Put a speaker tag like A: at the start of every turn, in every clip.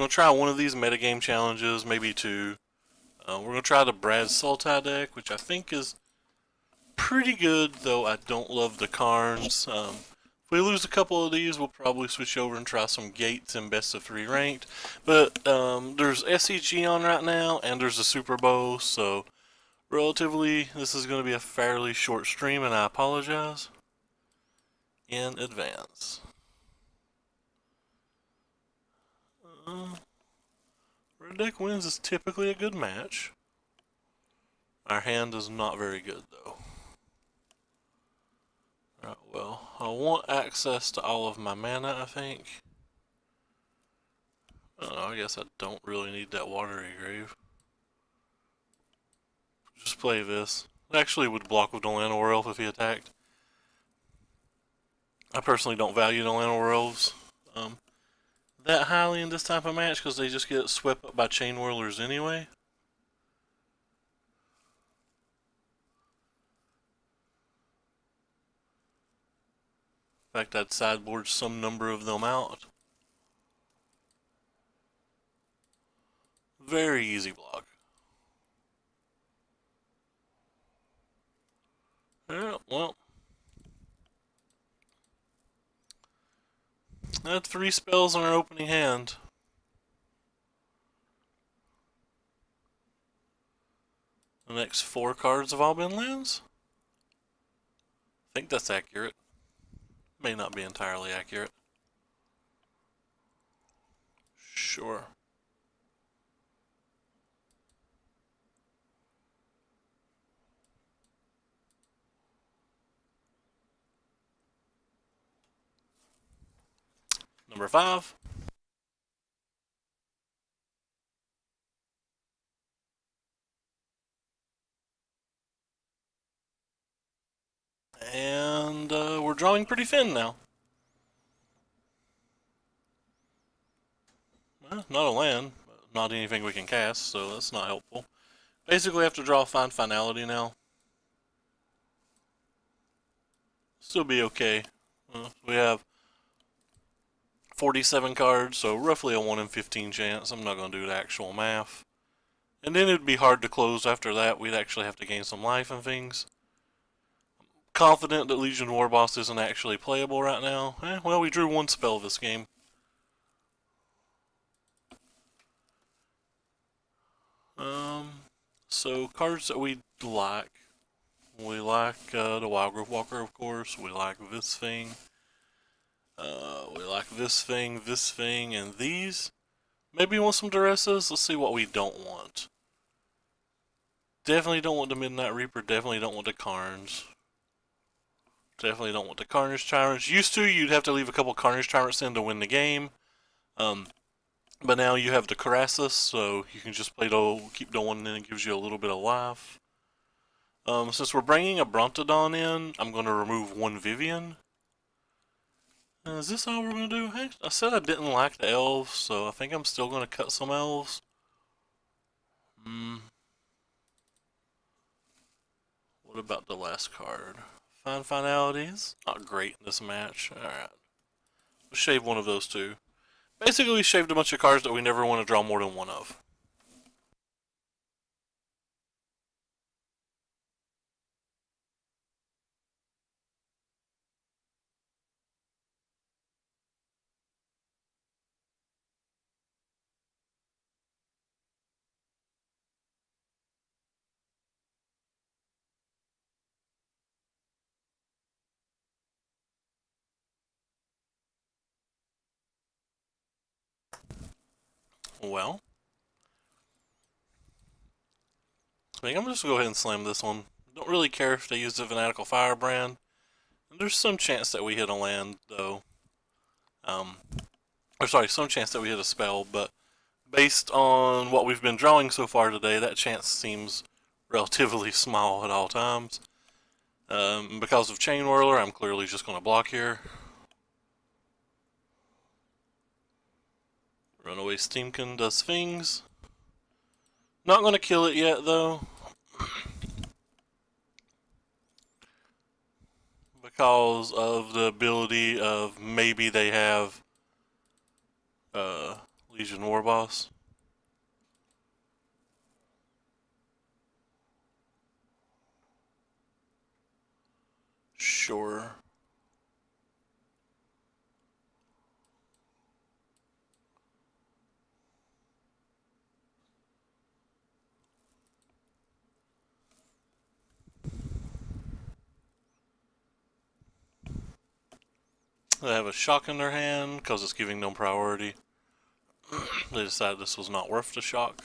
A: to try one of these metagame challenges, maybe two. We're going to try the Brad Sultai deck, which I think is pretty good, though I don't love the Karns. If we lose a couple of these, we'll probably switch over and try some Gates and best of 3 ranked. But there's SEG on right now, and there's a Super Bowl, so relatively this is going to be a fairly short stream, and I apologize in advance. Red deck wins is typically a good match. Our hand is not very good, though. Right, well, I want access to all of my mana, I think. I guess I don't really need that Watery Grave. Just play this. It actually would block with the Llanowar Elf if he attacked. I personally don't value the Llanowar Elves that highly in this type of match because they just get swept up by Chain Whirlers anyway. In fact, I'd sideboard some number of them out. Very easy block. Yeah, well. That's 3 spells on our opening hand. The next 4 cards have all been lands? I think that's accurate. May not be entirely accurate. Sure. Number 5. And we're drawing pretty thin now. Well, not a land, not anything we can cast, so that's not helpful. Basically, have to draw Find Finality now. Still be okay. We have 47 cards, so roughly a 1 in 15 chance. I'm not going to do the actual math. And then it'd be hard to close after that. We'd actually have to gain some life and things. Confident that Legion Warboss isn't actually playable right now. Well, we drew 1 spell this game. So cards that we like. We like the Wildgrowth Walker, of course. We like this thing. We like this thing, and these. Maybe we want some Duresses. Let's see what we don't want. Definitely don't want the Midnight Reaper. Definitely don't want the Karns. Definitely don't want the Carnage Tyrants. Used to, you'd have to leave a couple Carnage Tyrants in to win the game. But now you have the Crassus, so you can just keep the one in, and it gives you a little bit of life. Since we're bringing a Brontodon in, I'm going to remove 1 Vivian. Is this all we're going to do? Hey, I said I didn't like the elves, so I think I'm still going to cut some elves. What about the last card? Find Finalities. Not great in this match. Alright. We'll shave one of those two. Basically, we shaved a bunch of cards that we never want to draw more than 1 of. Well, I think I'm just going to go ahead and slam this one. Don't really care if they use the Fanatical Firebrand. There's some chance that we hit a land, though. Some chance that we hit a spell, but based on what we've been drawing so far today, that chance seems relatively small at all times. Because of Chain Whirler, I'm clearly just going to block here. Runaway Steamkin does things. Not going to kill it yet, though. Because of the ability of maybe they have Legion War Boss. Sure. They have a shock in their hand because it's giving them priority. They decided this was not worth the shock.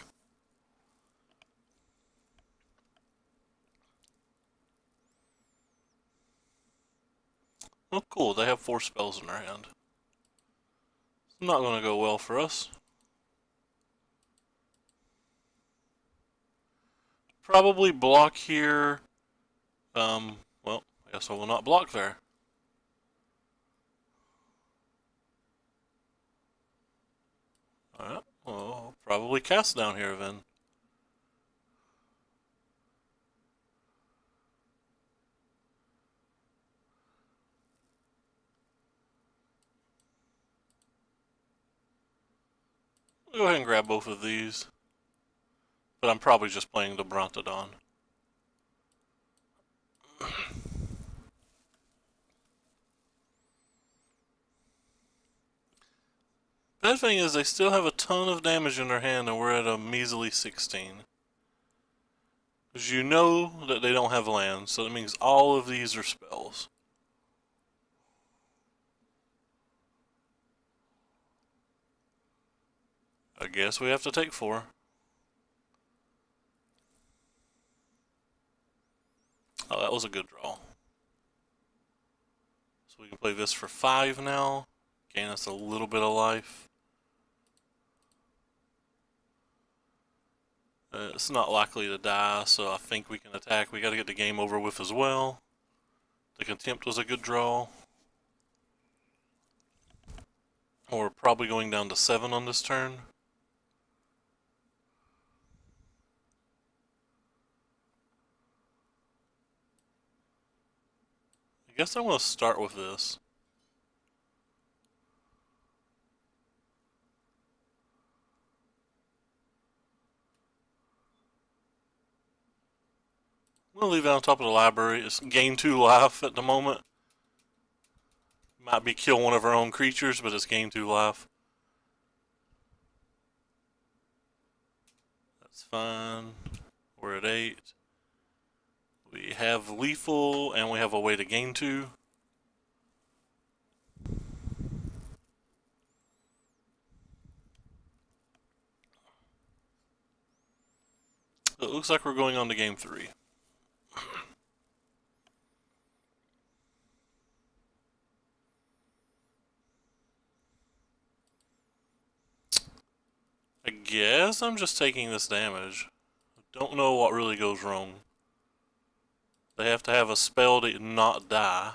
A: Oh, cool. They have 4 spells in their hand. It's not going to go well for us. Probably block here. Well, I guess I will not block there. Alright, well, probably cast down here then. I'll go ahead and grab both of these. But I'm probably just playing the Brontodon. Bad thing is they still have a ton of damage in their hand and we're at a measly 16. Because you know that they don't have lands, so that means all of these are spells. I guess we have to take 4. Oh, that was a good draw. So we can play this for 5 now. Gain us a little bit of life. It's not likely to die, so I think we can attack. We gotta get the game over with as well. The Contempt was a good draw. We're probably going down to 7 on this turn. I guess I'm going to start with this. I'm going to leave it on top of the library. It's gain 2 life at the moment. Might be kill one of our own creatures, but it's gain 2 life. That's fine. We're at 8. We have lethal, and we have a way to gain 2. So it looks like we're going on to game 3. I guess I'm just taking this damage. Don't know what really goes wrong. They have to have a spell to not die.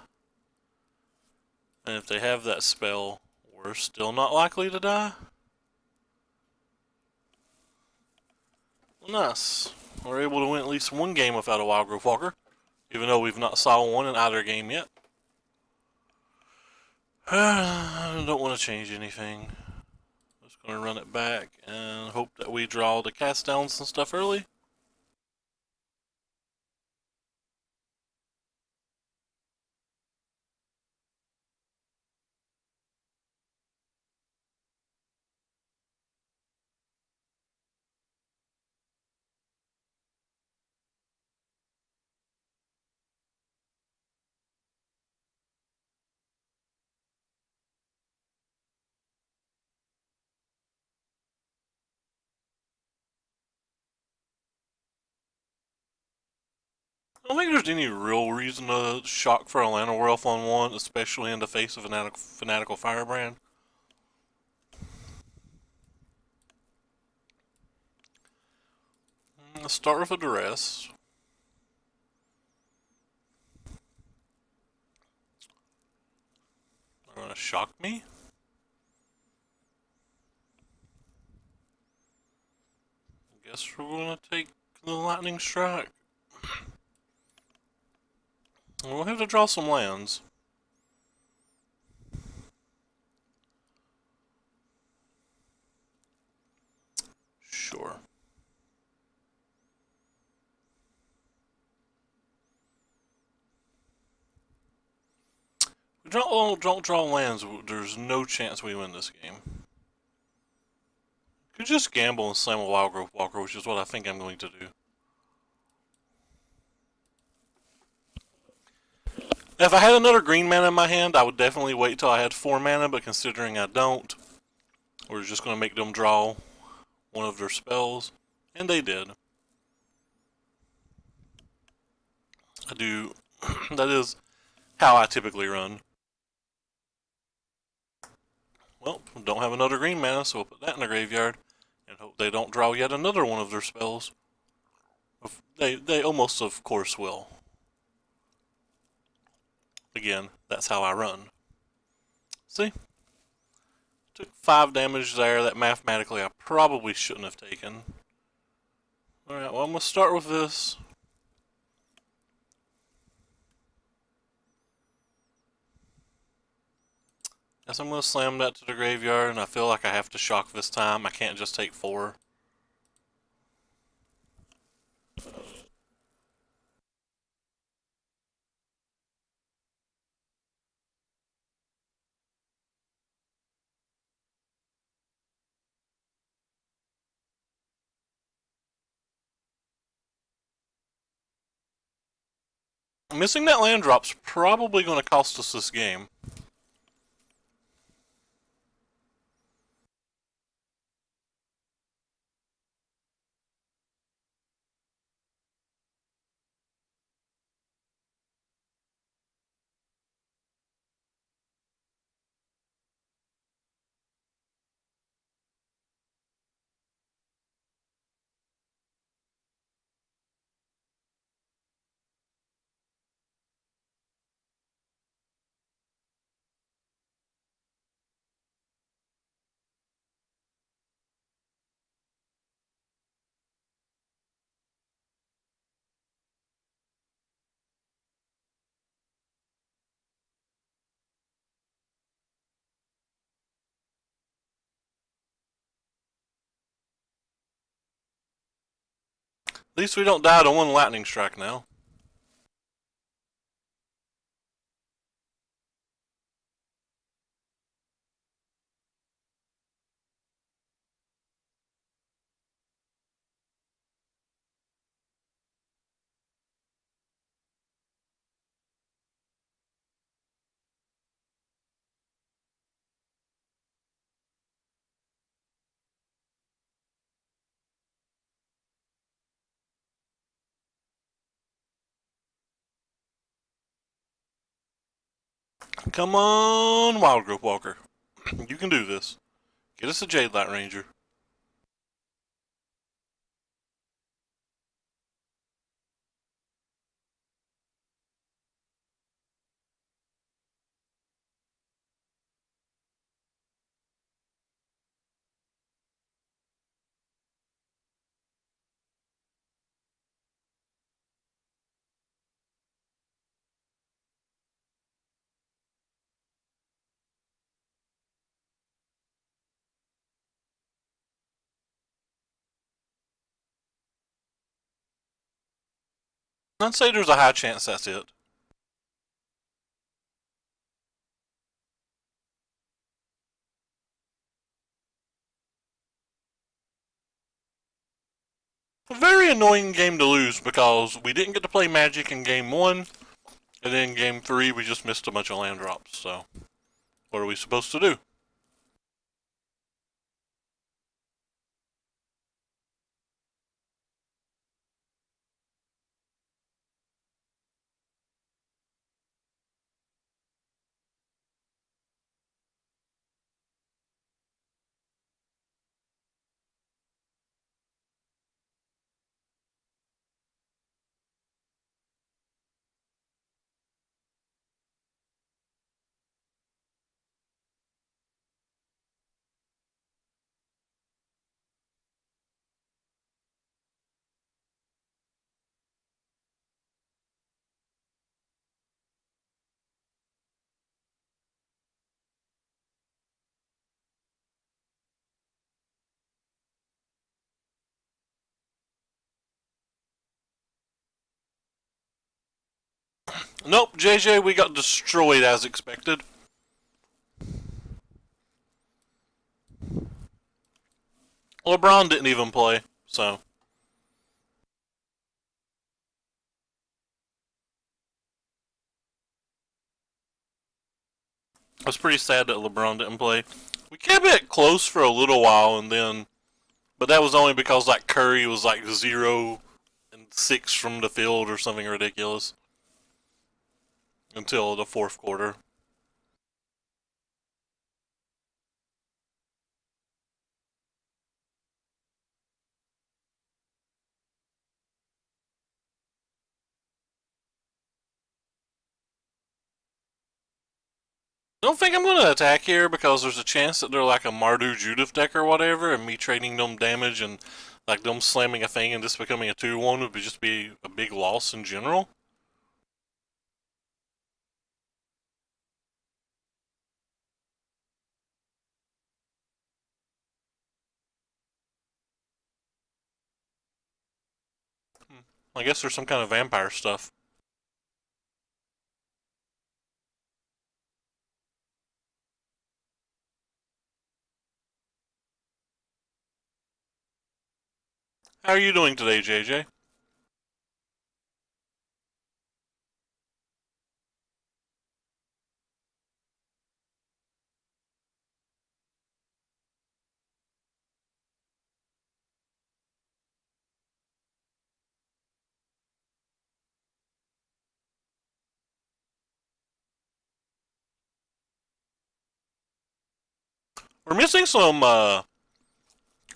A: And if they have that spell, we're still not likely to die. Nice. We're able to win at least 1 game without a Wild Growth Walker, even though we've not saw one in either game yet. I don't want to change anything. Just going to run it back and hope that we draw the cast downs and stuff early. I don't think there's any real reason to shock for a Llanowar on 1, especially in the face of a Fanatical Firebrand. Let's start with a Duress. They're gonna shock me. I guess we're gonna take the Lightning Strike. We'll have to draw some lands. Sure. We don't draw lands. There's no chance we win this game. Could just gamble and slam a Wild Growth Walker, which is what I think I'm going to do. If I had another green mana in my hand, I would definitely wait till I had 4 mana, but considering I don't, we're just going to make them draw one of their spells, and they did. I do. That is how I typically run. Well, don't have another green mana, so we'll put that in the graveyard, and hope they don't draw yet another one of their spells. They almost, of course, will. Again, that's how I run. See? Took 5 damage there that mathematically I probably shouldn't have taken. Alright, well I'm going to start with this. Guess I'm going to slam that to the graveyard, and I feel like I have to shock this time. I can't just take 4. Missing that land drop's probably going to cost us this game. At least we don't die to 1 lightning strike now. Come on, Wild Growth Walker. You can do this. Get us a Jade Light Ranger. I'd say there's a high chance that's it. A very annoying game to lose because we didn't get to play Magic in game 1, and then game 3 we just missed a bunch of land drops, so what are we supposed to do? Nope, JJ, we got destroyed as expected. LeBron didn't even play, so. I was pretty sad that LeBron didn't play. We kept it close for a little while, and then, but that was only because like Curry was like 0 and 6 from the field or something ridiculous until the fourth quarter. I don't think I'm going to attack here because there's a chance that they're like a Mardu Judith deck or whatever, and me trading them damage and like them slamming a thing and just becoming a 2-1 would just be a big loss in general. I guess there's some kind of vampire stuff. How are you doing today, JJ? We're missing some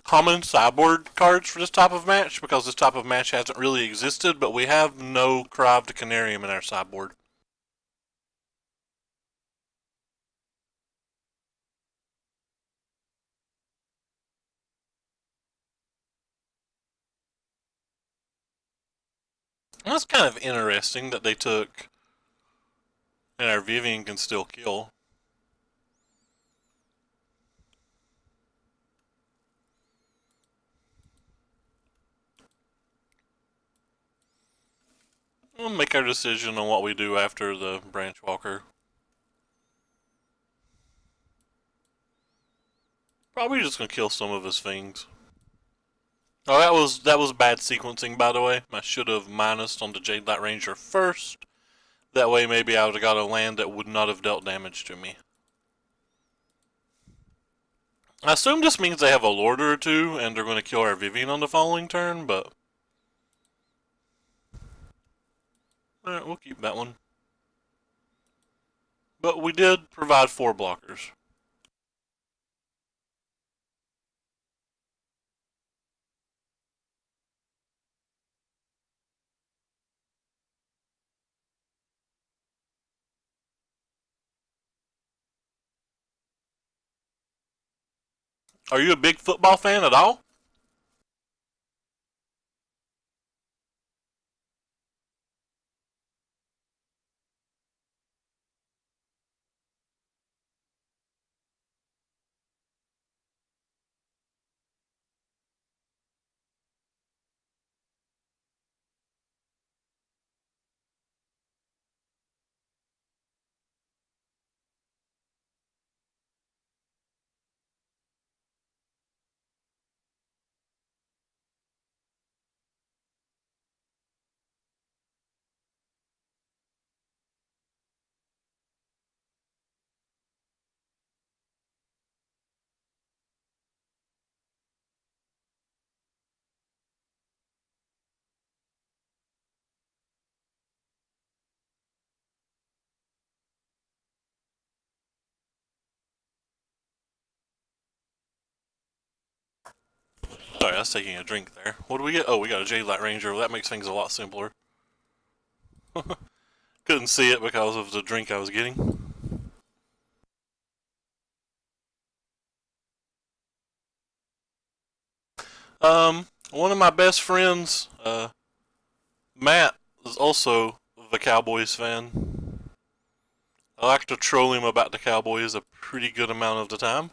A: common sideboard cards for this type of match because this type of match hasn't really existed, but we have no Cry of the Canarium in our sideboard. And that's kind of interesting that they took, and our Vivian can still kill. We'll make our decision on what we do after the Branch Walker. Probably just gonna kill some of his things. Oh, that was bad sequencing, by the way. I should have minused on the Jade Light Ranger first. That way, maybe I would have got a land that would not have dealt damage to me. I assume this means they have a Lord or two, and they're going to kill our Vivian on the following turn, but alright, we'll keep that one. But we did provide 4 blockers. Are you a big football fan at all? Sorry, I was taking a drink there. What do we get? Oh, we got a Jade Light Ranger. Well, that makes things a lot simpler. Couldn't see it because of the drink I was getting. One of my best friends, Matt, is also the Cowboys fan. I like to troll him about the Cowboys a pretty good amount of the time.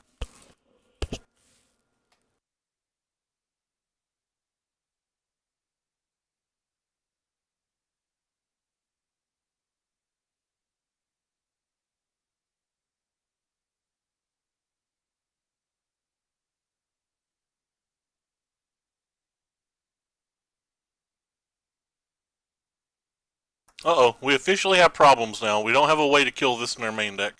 A: Uh-oh, we officially have problems now. We don't have a way to kill this in our main deck.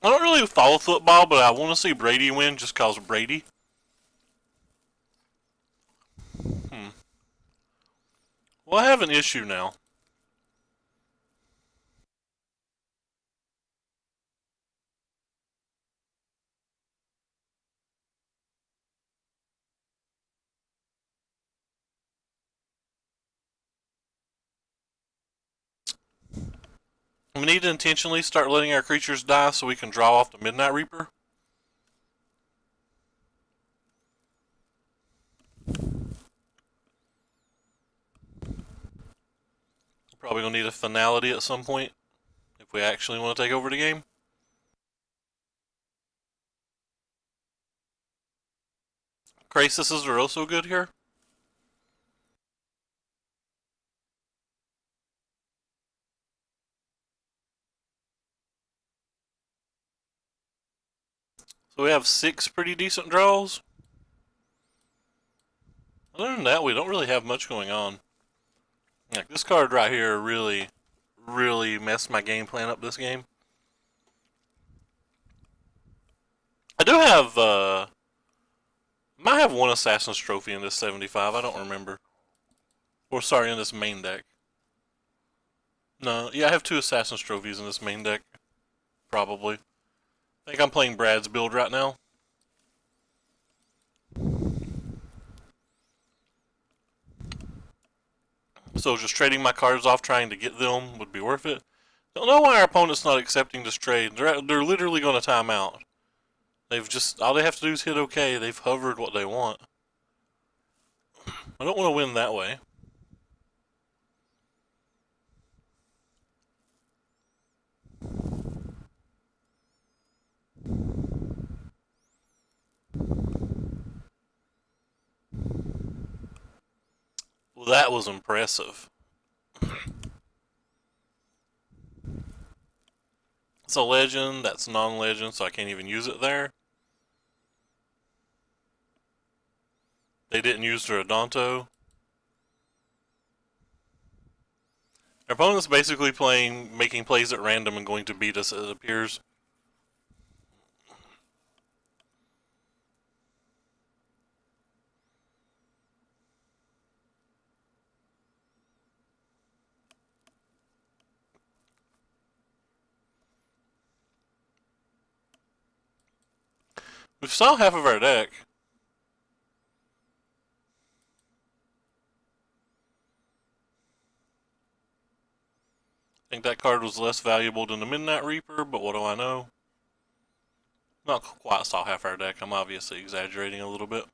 A: I don't really follow football, but I want to see Brady win just cause Brady. Well, I have an issue now. We need to intentionally start letting our creatures die so we can draw off the Midnight Reaper. Probably gonna need a finality at some point if we actually want to take over the game. Crises are also good here. So we have 6 pretty decent draws. Other than that, we don't really have much going on. Like this card right here really, really messed my game plan up this game. I do have, might have one Assassin's Trophy in this 75, I don't remember. Or sorry, in this main deck. No, yeah, I have 2 Assassin's Trophies in this main deck. Probably. I think I'm playing Brad's build right now. So just trading my cards off trying to get them would be worth it. Don't know why our opponent's not accepting this trade. They're literally going to time out. They've just, all they have to do is hit OK. They've hovered what they want. I don't want to win that way. Well, that was impressive. It's a legend, that's non-legend, so I can't even use it there. They didn't use their Adonto. Our opponent's basically playing, making plays at random and going to beat us, it appears. We've saw half of our deck. I think that card was less valuable than the Midnight Reaper, but what do I know? Not quite saw half our deck. I'm obviously exaggerating a little bit.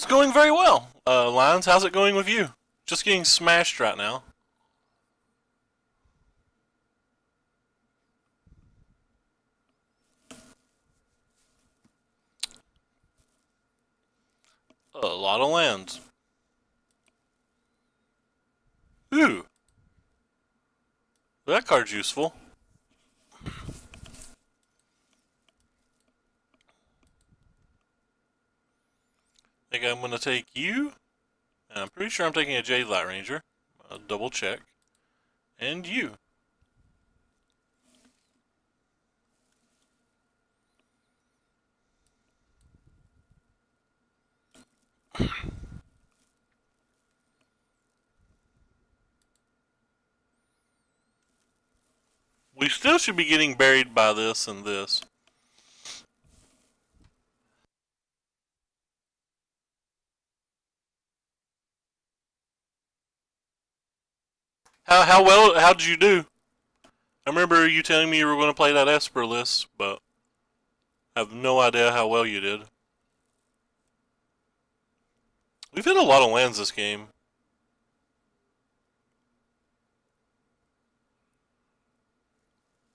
A: It's going very well. Lions, how's it going with you? Just getting smashed right now. A lot of lands. Ooh. That card's useful. I think I'm going to take you. And I'm pretty sure I'm taking a Jade Light Ranger. Double check. And you. We still should be getting buried by this and this. How did you do? I remember you telling me you were going to play that Esper list, but I have no idea how well you did. We've hit a lot of lands this game.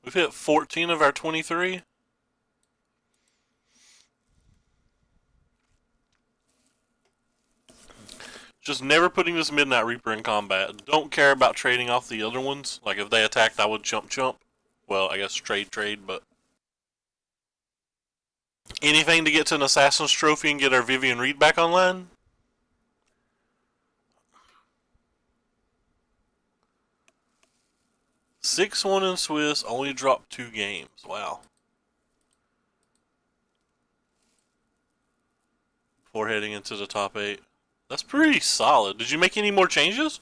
A: We've hit 14 of our 23. Just never putting this Midnight Reaper in combat. Don't care about trading off the other ones. Like if they attacked, I would jump. Well, I guess trade, but anything to get to an Assassin's Trophy and get our Vivian Reed back online. Six-1 in Swiss, only dropped 2 games. Wow. Before heading into the top 8. That's pretty solid. Did you make any more changes?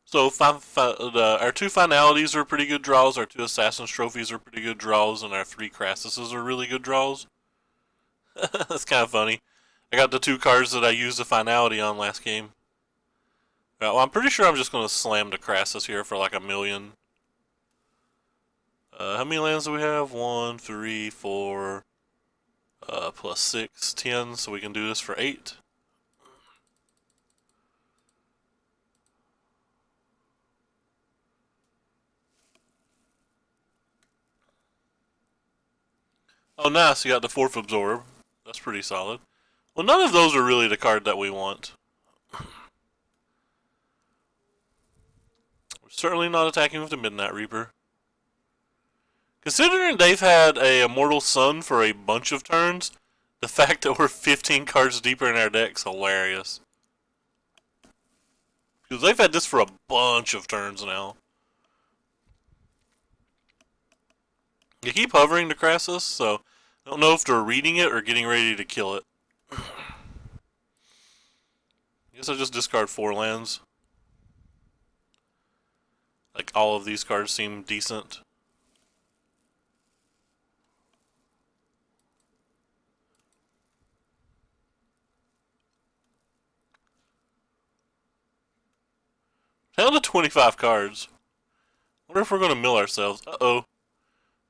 A: So our 2 finalities are pretty good draws, our 2 Assassin's Trophies are pretty good draws, and our 3 Crassuses are really good draws. That's kind of funny. I got the 2 cards that I used the finality on last game. Well, I'm pretty sure I'm just going to slam the Crassus here for like $1 million. How many lands do we have? 1, 3, 4, plus 6, 10, so we can do this for 8. Oh, nice, you got the 4th Absorb. That's pretty solid. Well, none of those are really the card that we want. We're certainly not attacking with the Midnight Reaper. Considering they've had a Immortal Sun for a bunch of turns, the fact that we're 15 cards deeper in our deck's hilarious. Because they've had this for a bunch of turns now. You keep hovering the Crassus, so I don't know if they're reading it or getting ready to kill it. I guess I'll just discard 4 lands. Like, all of these cards seem decent. Down to 25 cards. Wonder if we're going to mill ourselves. Uh-oh.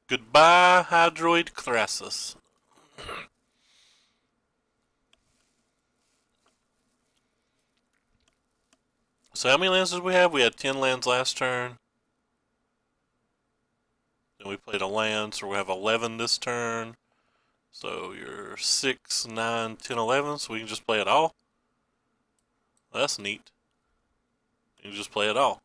A: Goodbye, Hydroid Crassus. So how many lands did we have? We had 10 lands last turn. Then we played a land, so we have 11 this turn. So you're 6, 9, 10, 11, so we can just play it all. That's neat. You can just play it all.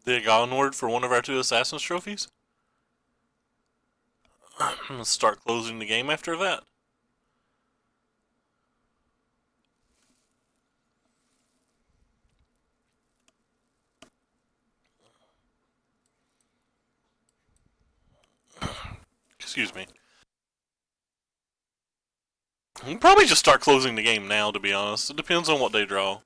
A: Dig onward for one of our 2 Assassin's Trophies. Let's start closing the game after that. Excuse me. We can probably just start closing the game now, to be honest. It depends on what they draw.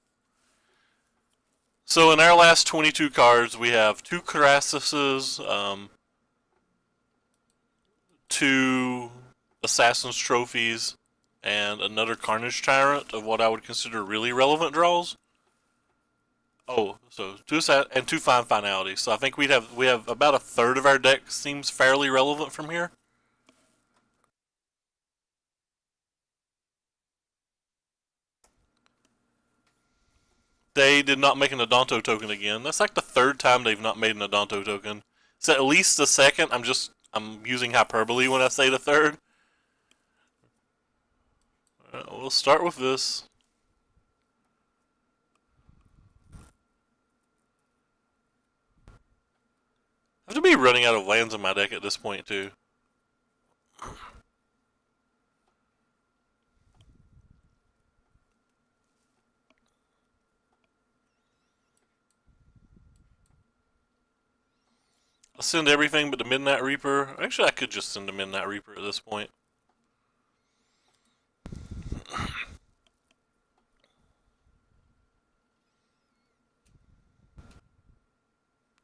A: So in our last 22 cards, we have 2 Crassuses, 2 Assassin's Trophies, and another Carnage Tyrant of what I would consider really relevant draws. Oh, so two and two fine finalities. So I think we have about a third of our deck seems fairly relevant from here. They did not make an Adonto token again. That's like the third time they've not made an Adonto token. It's at least the second. I'm using hyperbole when I say the third. We'll start with this. I have to be running out of lands in my deck at this point too. I'll send everything but the Midnight Reaper. Actually, I could just send the Midnight Reaper at this point.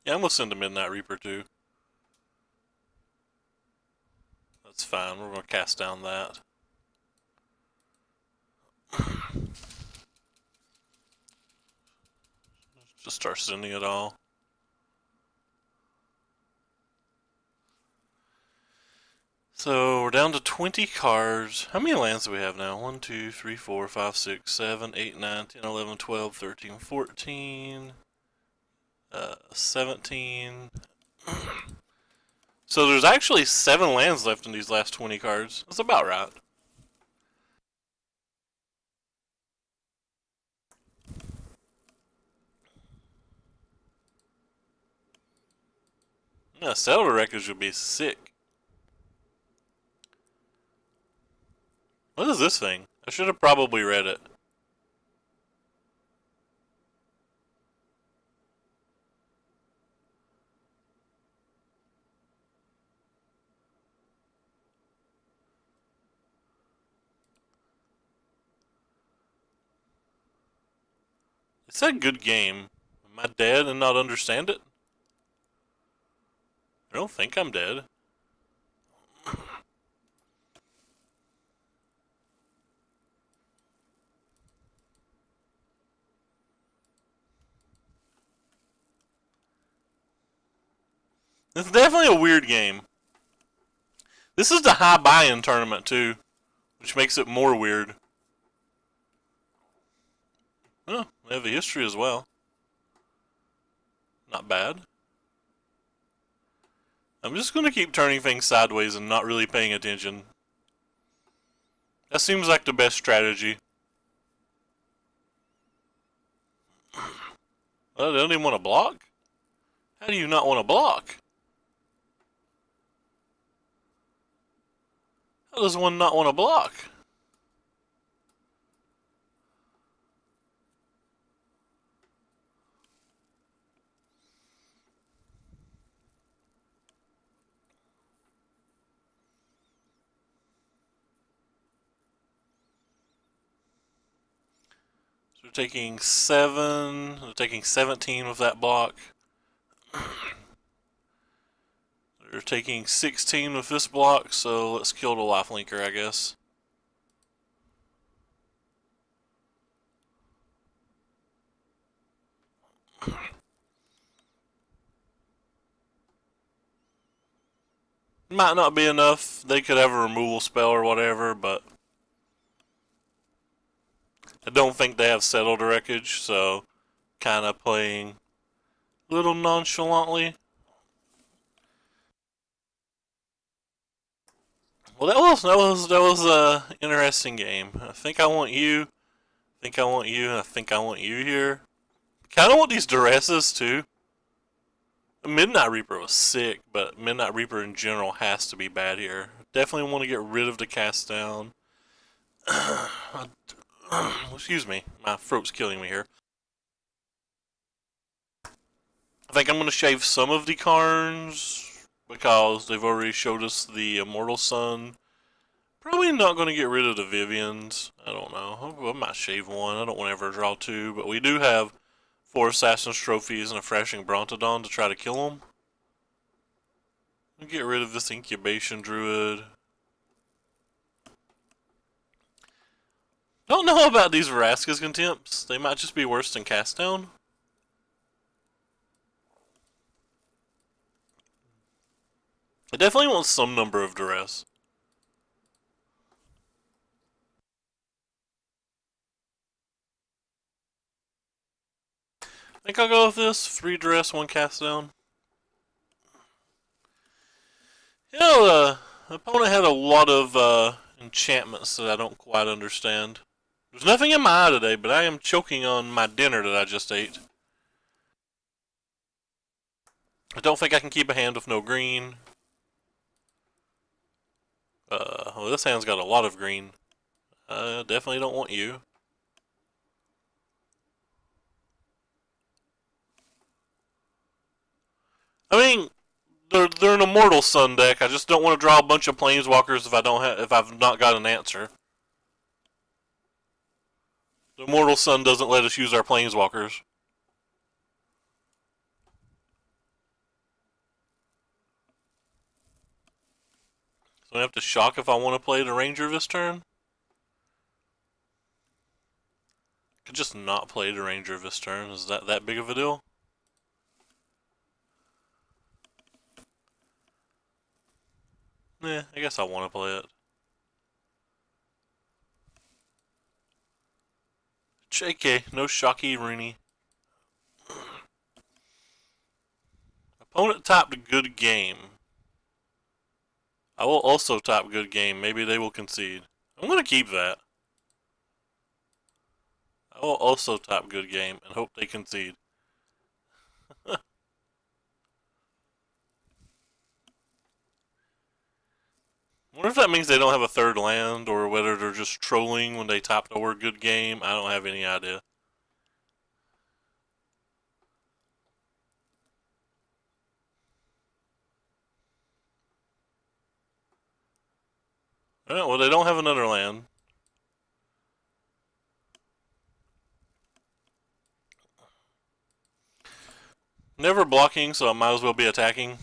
A: Yeah, I'm gonna send the Midnight Reaper too. That's fine. We're gonna cast down that. Just start sending it all. So we're down to 20 cards. How many lands do we have now? 1, 2, 3, 4, 5, 6, 7, 8, 9, 10, 11, 12, 13, 14, 17. So there's actually 7 lands left in these last 20 cards. That's about right. Yeah, Settled Records would be sick. What is this thing? I should have probably read it. It said good game. Am I dead and not understand it? I don't think I'm dead. It's definitely a weird game. This is the high buy-in tournament too, which makes it more weird. Oh, they have a history as well. Not bad. I'm just going to keep turning things sideways and not really paying attention. That seems like the best strategy. Oh, they don't even want to block? How do you not want to block? How does one not want to block? So they're taking 7, they're taking 17 with that block. They're taking 16 with this block, so let's kill the lifelinker, I guess. Might not be enough. They could have a removal spell or whatever, but I don't think they have Settled Wreckage, so kind of playing a little nonchalantly. Well, that was a interesting game. I think I want you. I think I want you. And I think I want you here. Kind of want these Duresses too. Midnight Reaper was sick, but Midnight Reaper in general has to be bad here. Definitely want to get rid of the cast down. Excuse me, my throat's killing me here. I think I'm going to shave some of the Karns because they've already showed us the Immortal Sun. Probably not going to get rid of the Vivians. I don't know. I might shave one. I don't want to ever draw 2, but we do have 4 Assassin's Trophies and a Thrashing Brontodon to try to kill them. Get rid of this Incubation Druid. Don't know about these Vraska's Contempts. They might just be worse than Cast Down. I definitely want some number of duress. I think I'll go with this. 3 duress, 1 cast down. You know, the opponent had a lot of enchantments that I don't quite understand. There's nothing in my eye today, but I am choking on my dinner that I just ate. I don't think I can keep a hand with no green. Well, this hand's got a lot of green. Definitely don't want you. I mean, they're an Immortal Sun deck. I just don't want to draw a bunch of Planeswalkers if I've not got an answer. The Immortal Sun doesn't let us use our Planeswalkers. So I have to shock if I want to play the Ranger this turn. Could just not play the Ranger this turn. Is that big of a deal? I guess I want to play it. JK, no Shocky Rooney. Opponent tapped a good game. I will also tap good game. Maybe they will concede. I'm going to keep that. I will also tap good game and hope they concede. I wonder if that means they don't have a third land or whether they're just trolling when they tap the word good game. I don't have any idea. Alright, well, they don't have another land. Never blocking, so I might as well be attacking.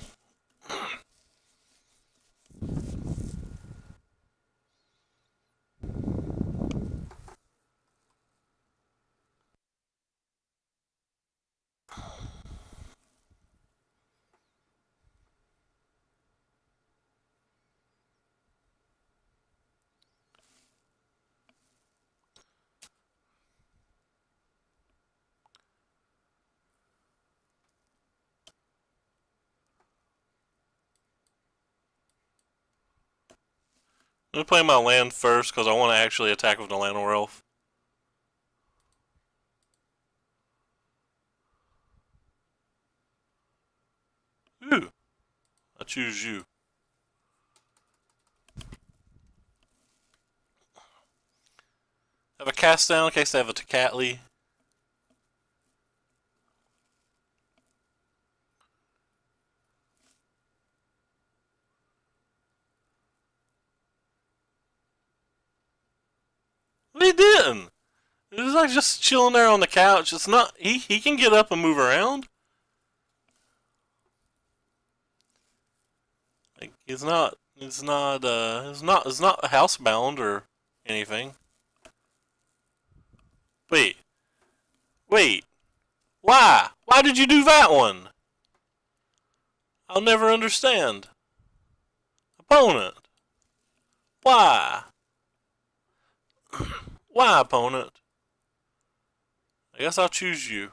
A: I'm going to play my land first because I want to actually attack with the Llanowar Elf. Ooh. I choose you. Have a cast down in case they have a Tecatli. They didn't. It was like just chilling there on the couch. It's not. He can get up and move around. Like he's not. It's not. It's not housebound or anything. Wait. Wait. Why? Why did you do that one? I'll never understand. Opponent. Why? Why, opponent? I guess I'll choose you.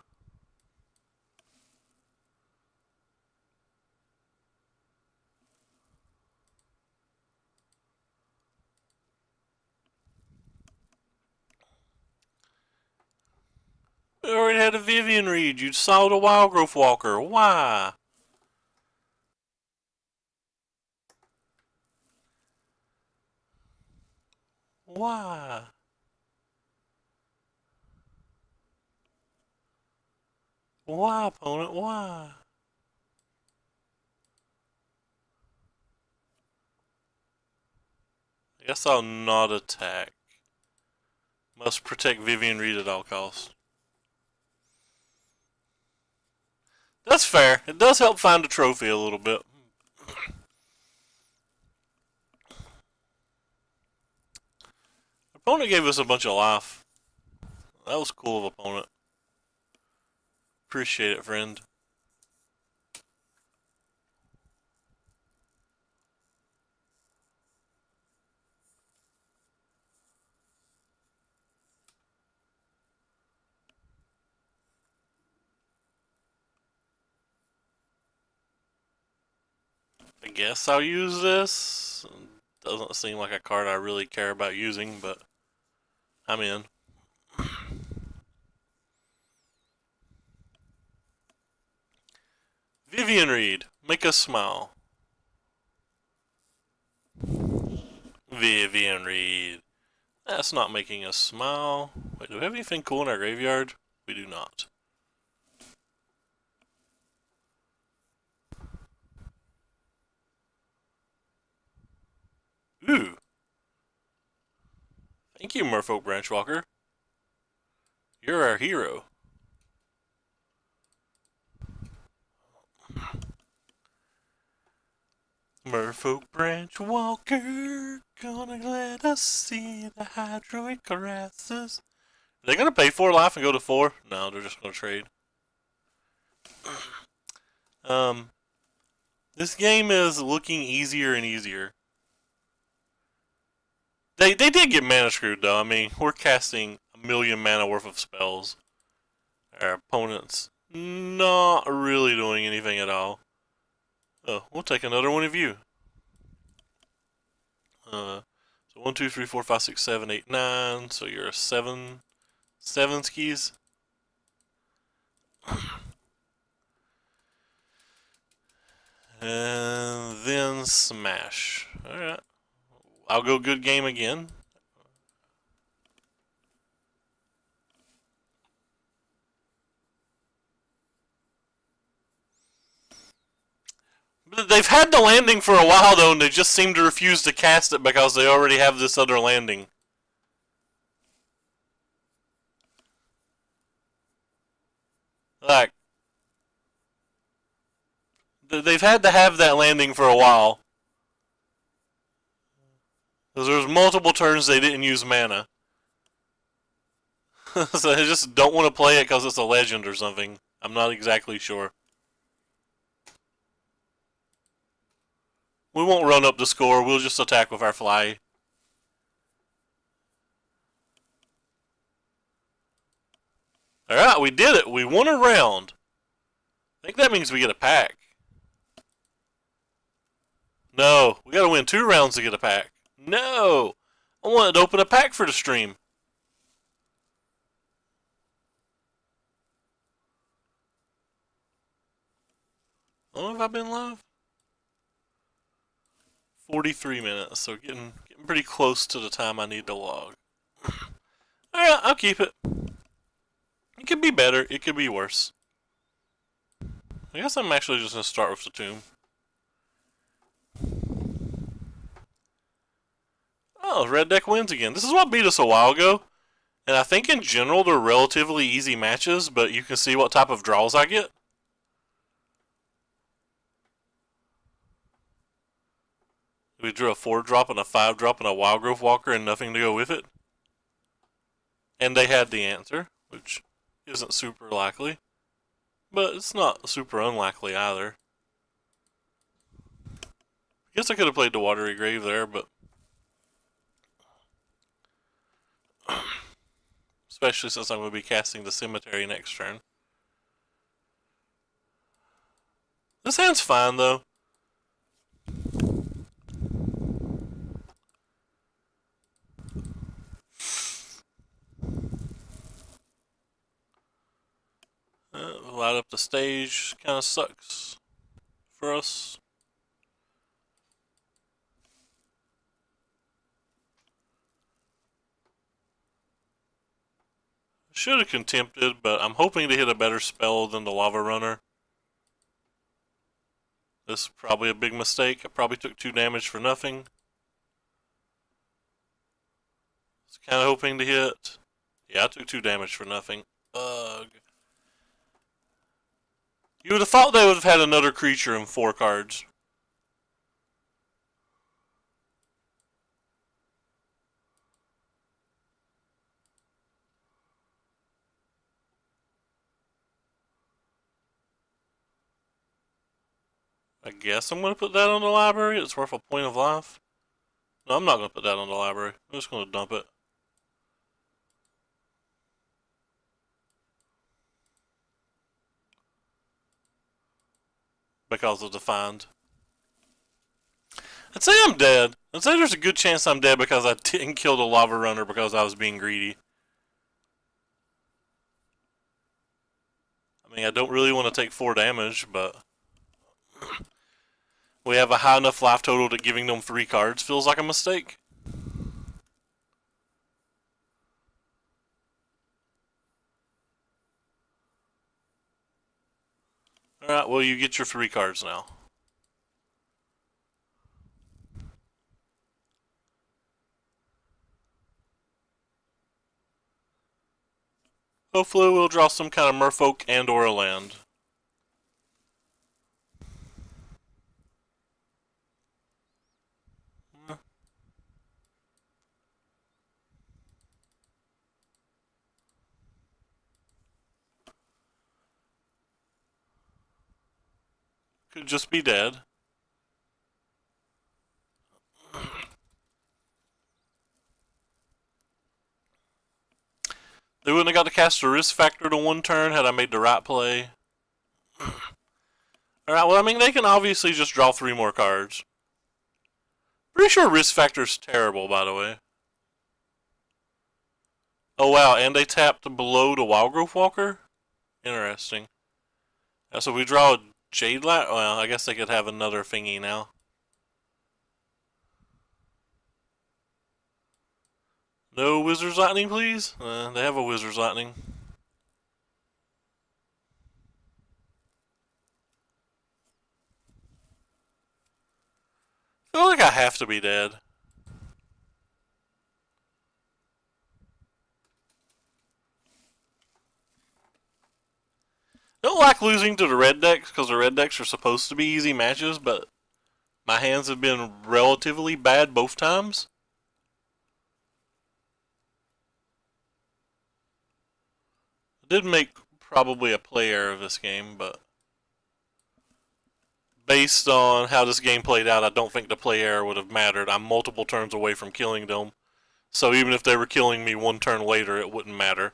A: We already had a Vivian Reed. You saw the Wild Growth Walker. Why? Why? Why, opponent? Why? I guess I'll not attack. Must protect Vivian Reed at all costs. That's fair. It does help find a trophy a little bit. Opponent gave us a bunch of life. That was cool of opponent. Appreciate it, friend. I guess I'll use this. Doesn't seem like a card I really care about using, but I'm in. Vivian Reed, make us smile. Vivian Reed. That's not making us smile. Wait, do we have anything cool in our graveyard? We do not. Ooh. Thank you, Merfolk Branchwalker. You're our hero. Merfolk Branchwalker, gonna let us see the Hydroid caresses. Are they gonna pay 4 life and go to 4? No, they're just gonna trade. This game is looking easier and easier. They did get mana screwed though. I mean, we're casting 1,000,000 mana worth of spells. Our opponent's not really doing anything at all. Oh, we'll take another one of you. So 1, 2, 3, 4, 5, 6, 7, 8, 9. So you're a 7 skis. And then smash. Alright. I'll go good game again. They've had the landing for a while though, and they just seem to refuse to cast it because they already have this other landing. Like, they've had to have that landing for a while. Because there's multiple turns they didn't use mana. So they just don't want to play it because it's a legend or something. I'm not exactly sure. We won't run up the score, we'll just attack with our fly. Alright, we did it. We won a round. I think that means we get a pack. No, we gotta win 2 rounds to get a pack. No! I wanted to open a pack for the stream. How long have I been live? 43 minutes, so getting pretty close to the time I need to log. Alright, I'll keep it. It could be better, it could be worse. I guess I'm actually just gonna start with the tomb. Oh, red deck wins again. This is what beat us a while ago. And I think in general they're relatively easy matches, but you can see what type of draws I get. We drew a 4-drop and a 5-drop and a Wild Growth Walker and nothing to go with it. And they had the answer, which isn't super likely. But it's not super unlikely either. I guess I could have played the Watery Grave there, but... especially since I'm going to be casting the Cemetery next turn. This hand's fine, though. Light up the stage kind of sucks for us. Should have contempted, but I'm hoping to hit a better spell than the Lava Runner. This is probably a big mistake. I probably took 2 damage for nothing. I was kind of hoping to hit. Yeah, I took 2 damage for nothing. Ugh. You would have thought they would have had another creature in 4 cards. I guess I'm going to put that on the library. It's worth a point of life. No, I'm not going to put that on the library. I'm just going to dump it. Because of the find. I'd say I'm dead. I'd say there's a good chance I'm dead because I didn't kill the lava runner because I was being greedy. I mean, I don't really want to take 4 damage, but we have a high enough life total that giving them 3 cards feels like a mistake. Alright, well, you get your 3 cards now. Hopefully we'll draw some kind of merfolk and or a land. Could just be dead. They wouldn't have got to cast a risk factor to 1 turn had I made the right play. Alright, well, I mean, they can obviously just draw 3 more cards. Pretty sure risk factor's terrible, by the way. Oh, wow, and they tapped below the Wildgrowth Walker? Interesting. So we draw a Jade Light? Well, I guess they could have another thingy now. No Wizard's Lightning, please? They have a Wizard's Lightning. I feel like I have to be dead. I don't like losing to the red decks because the red decks are supposed to be easy matches, but my hands have been relatively bad both times. I did make probably a play error of this game, but based on how this game played out, I don't think the play error would have mattered. I'm multiple turns away from killing them, so even if they were killing me 1 turn later, it wouldn't matter.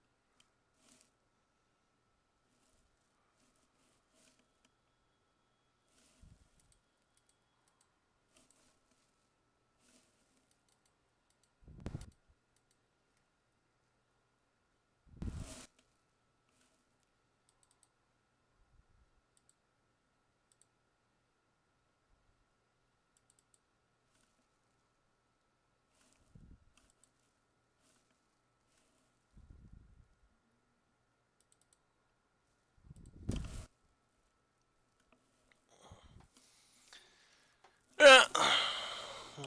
A: Yeah.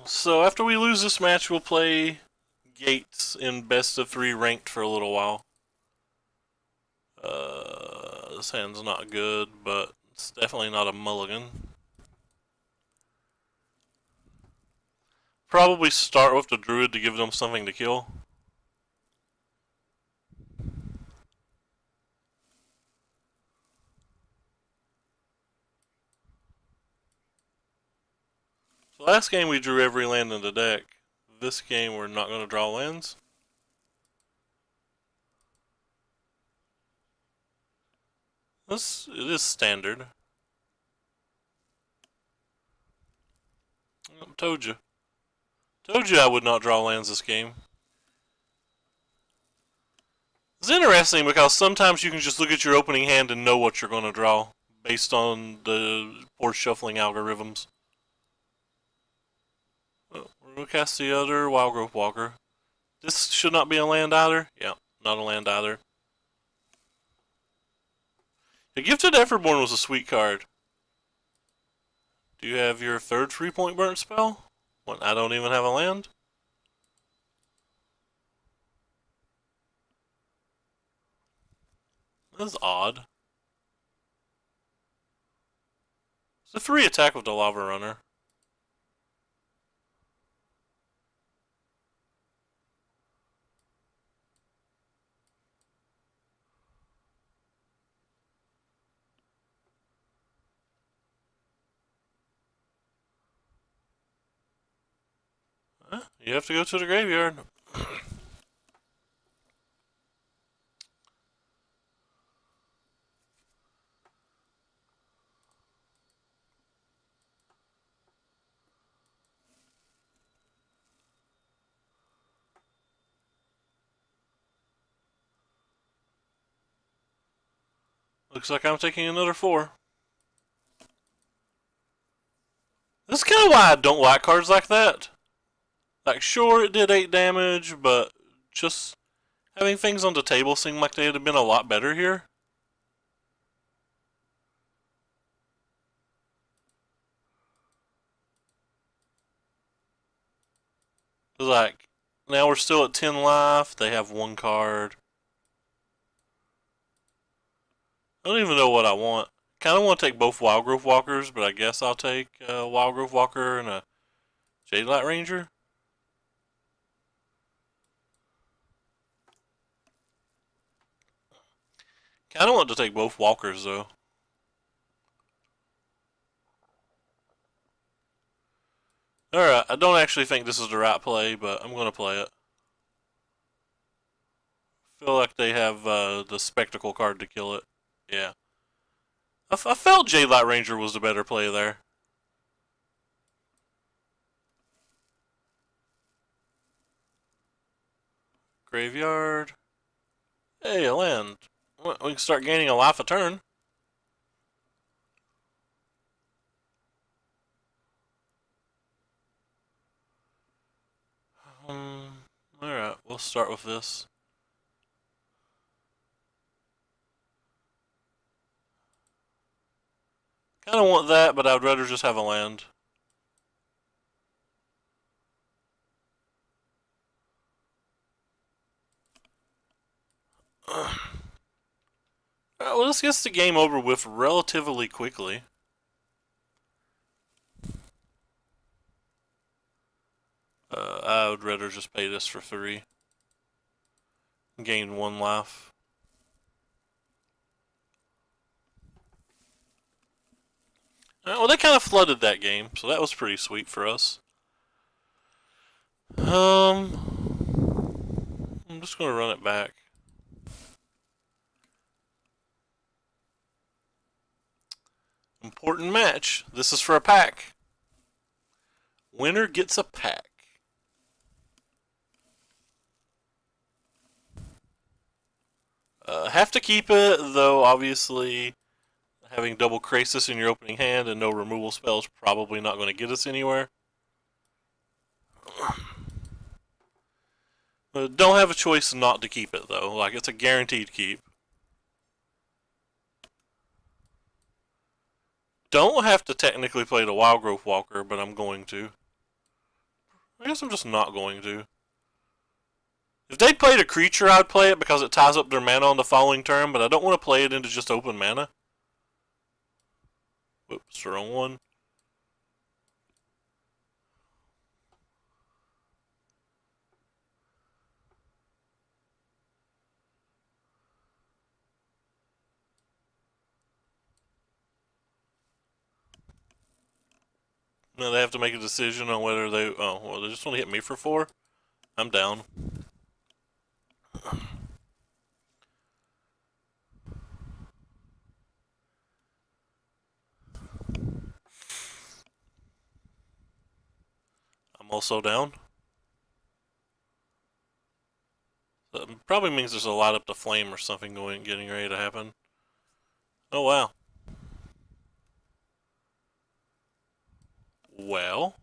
A: So after we lose this match, we'll play Gates in best of 3 ranked for a little while. This hand's not good, but it's definitely not a mulligan. Probably start with the Druid to give them something to kill. So last game we drew every land in the deck. This game we're not going to draw lands. It is standard. Told you. Told you I would not draw lands this game. It's interesting because sometimes you can just look at your opening hand and know what you're going to draw based on the board shuffling algorithms. Oh, we're going to cast the other Wildgrowth Walker. This should not be a land either. Yeah, not a land either. The Gifted Everborn was a sweet card. Do you have your 3rd 3-point burnt spell? When I don't even have a land? That's odd. It's a 3 attack with the Lava Runner. You have to go to the graveyard. Looks like I'm taking another 4. This is kind of why I don't like cards like that. Like, sure, it did 8 damage, but just having things on the table seemed like they'd have been a lot better here. Like, now we're still at 10 life. They have 1 card. I don't even know what I want. Kind of want to take both Wild Growth Walkers, but I guess I'll take a Wild Growth Walker and a Jade Light Ranger. Kind of want to take both Walkers, though. Alright, I don't actually think this is the right play, but I'm going to play it. Feel like they have the Spectacle card to kill it. Yeah. I felt Jade Light Ranger was the better play there. Graveyard. Hey, a land. We can start gaining a life a turn. Alright, we'll start with this. Kind of want that, but I'd rather just have a land. Well, this gets the game over with relatively quickly. I would rather just pay this for 3. Gain 1 life. Well, they kind of flooded that game, so that was pretty sweet for us. I'm just going to run it back. Important match. This is for a pack. Winner gets a pack. Have to keep it, though obviously having double Krasis in your opening hand and no removal spells probably not going to get us anywhere. Don't have a choice not to keep it, though. Like, it's a guaranteed keep. Don't have to technically play the Wild Growth Walker, but I'm going to. I guess I'm just not going to. If they played a creature, I'd play it because it ties up their mana on the following turn, but I don't want to play it into just open mana. Whoops, wrong one. Now they have to make a decision on whether they... Oh, well, they just want to hit me for 4? I'm down. I'm also down. That probably means there's a light up the flame or something getting ready to happen. Oh, wow. Well...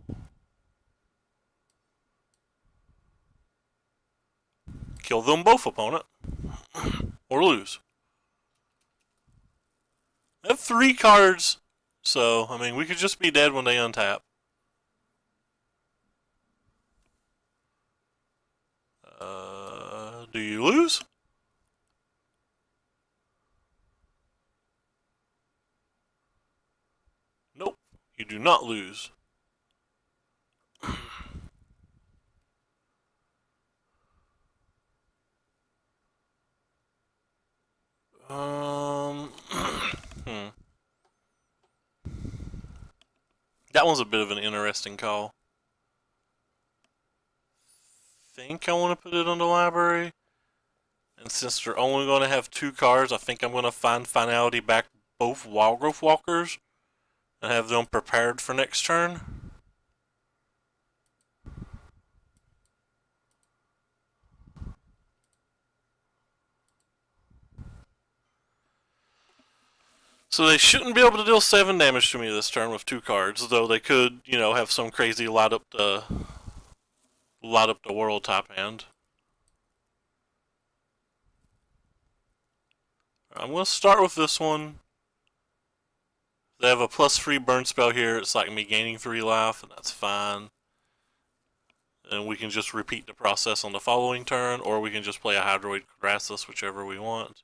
A: Kill them both, opponent. Or lose. I have 3 cards, so, I mean, we could just be dead when they untap. Do you lose? Nope, you do not lose. That one's a bit of an interesting call. Think I want to put it on the library. And since they're only going to have 2 cards, I think I'm going to find finality back both Wild Growth Walkers and have them prepared for next turn. So they shouldn't be able to deal 7 damage to me this turn with 2 cards, though they could, you know, have some crazy light up the world type hand. I'm going to start with this one. They have a +3 burn spell here. It's like me gaining 3 life, and that's fine. And we can just repeat the process on the following turn, or we can just play a Hydroid Crassus, whichever we want.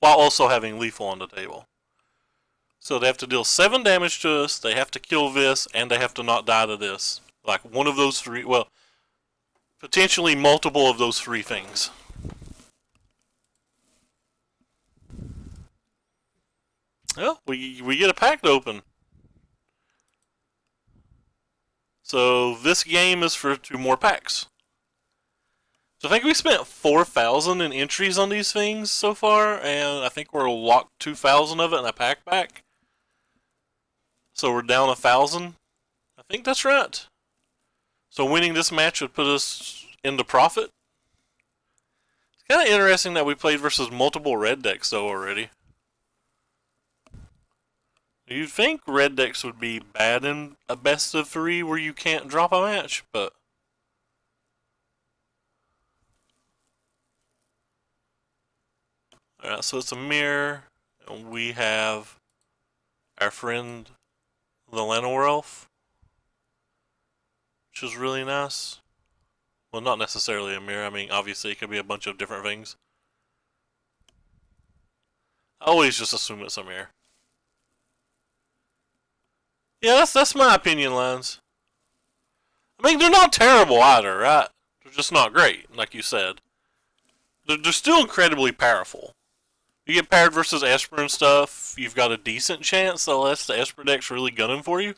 A: While also having lethal on the table. So they have to deal 7 damage to us, they have to kill this, and they have to not die to this. Like one of those 3, well, potentially multiple of those 3 things. Well, we get a pack to open. So this game is for 2 more packs. So I think we spent 4,000 in entries on these things so far, and I think we're locked 2,000 of it in a pack back. So we're down 1,000. I think that's right. So winning this match would put us into profit. It's kind of interesting that we played versus multiple red decks though already. You'd think red decks would be bad in a best of 3 where you can't drop a match, but alright, so it's a mirror, and we have our friend the Llanowar Elf, which is really nice. Well, not necessarily a mirror, I mean, obviously it could be a bunch of different things. I always just assume it's a mirror. Yeah, that's my opinion, Lines. I mean, they're not terrible either, right? They're just not great, like you said. They're still incredibly powerful. You get paired versus Esper and stuff, you've got a decent chance unless the Esper deck's really gunning for you.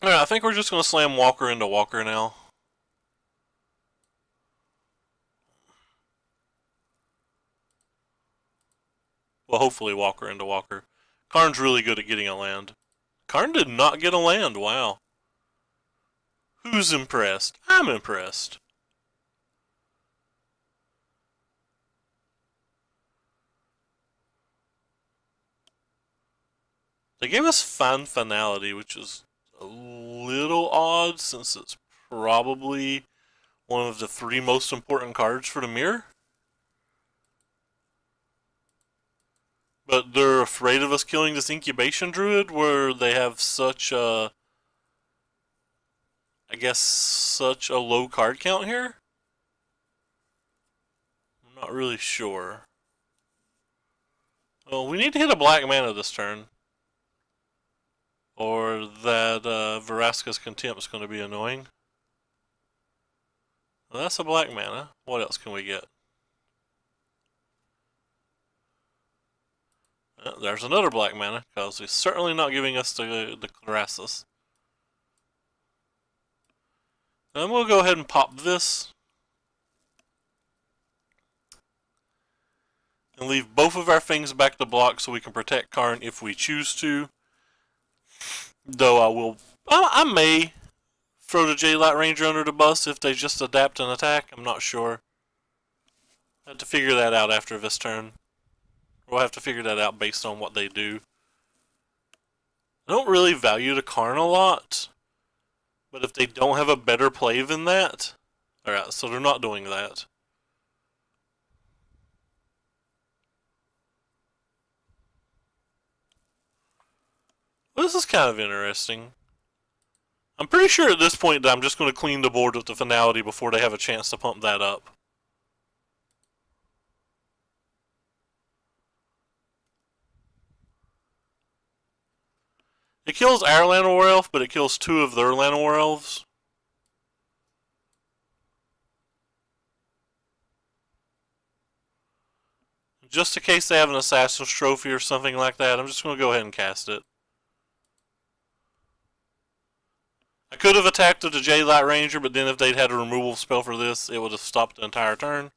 A: Alright, I think we're just going to slam Walker into Walker now. Well, hopefully Walker into Walker. Karn's really good at getting a land. Karn did not get a land, wow. Who's impressed? I'm impressed. They gave us Fine Finality, which is a little odd since it's probably one of the 3 most important cards for the mirror. But they're afraid of us killing this Incubation Druid where they have such a, I guess, such a low card count here? I'm not really sure. Well, we need to hit a black mana this turn. Or that Vraska's Contempt is going to be annoying. Well, that's a black mana. What else can we get? There's another black mana, because he's certainly not giving us the Crassus. And we'll go ahead and pop this. And leave both of our things back to block so we can protect Karn if we choose to. Though I may throw the J-Light Ranger under the bus if they just adapt and attack. I'm not sure. I have to figure that out after this turn. We'll have to figure that out based on what they do. I don't really value the Karn a lot. But if they don't have a better play than that... Alright, so they're not doing that. Well, this is kind of interesting. I'm pretty sure at this point that I'm just going to clean the board with the Finality before they have a chance to pump that up. It kills our Llanowar Elf, but it kills 2 of their Llanowar Elves. Just in case they have an Assassin's Trophy or something like that, I'm just going to go ahead and cast it. I could have attacked with the J-Light Ranger, but then if they'd had a removal spell for this, it would have stopped the entire turn.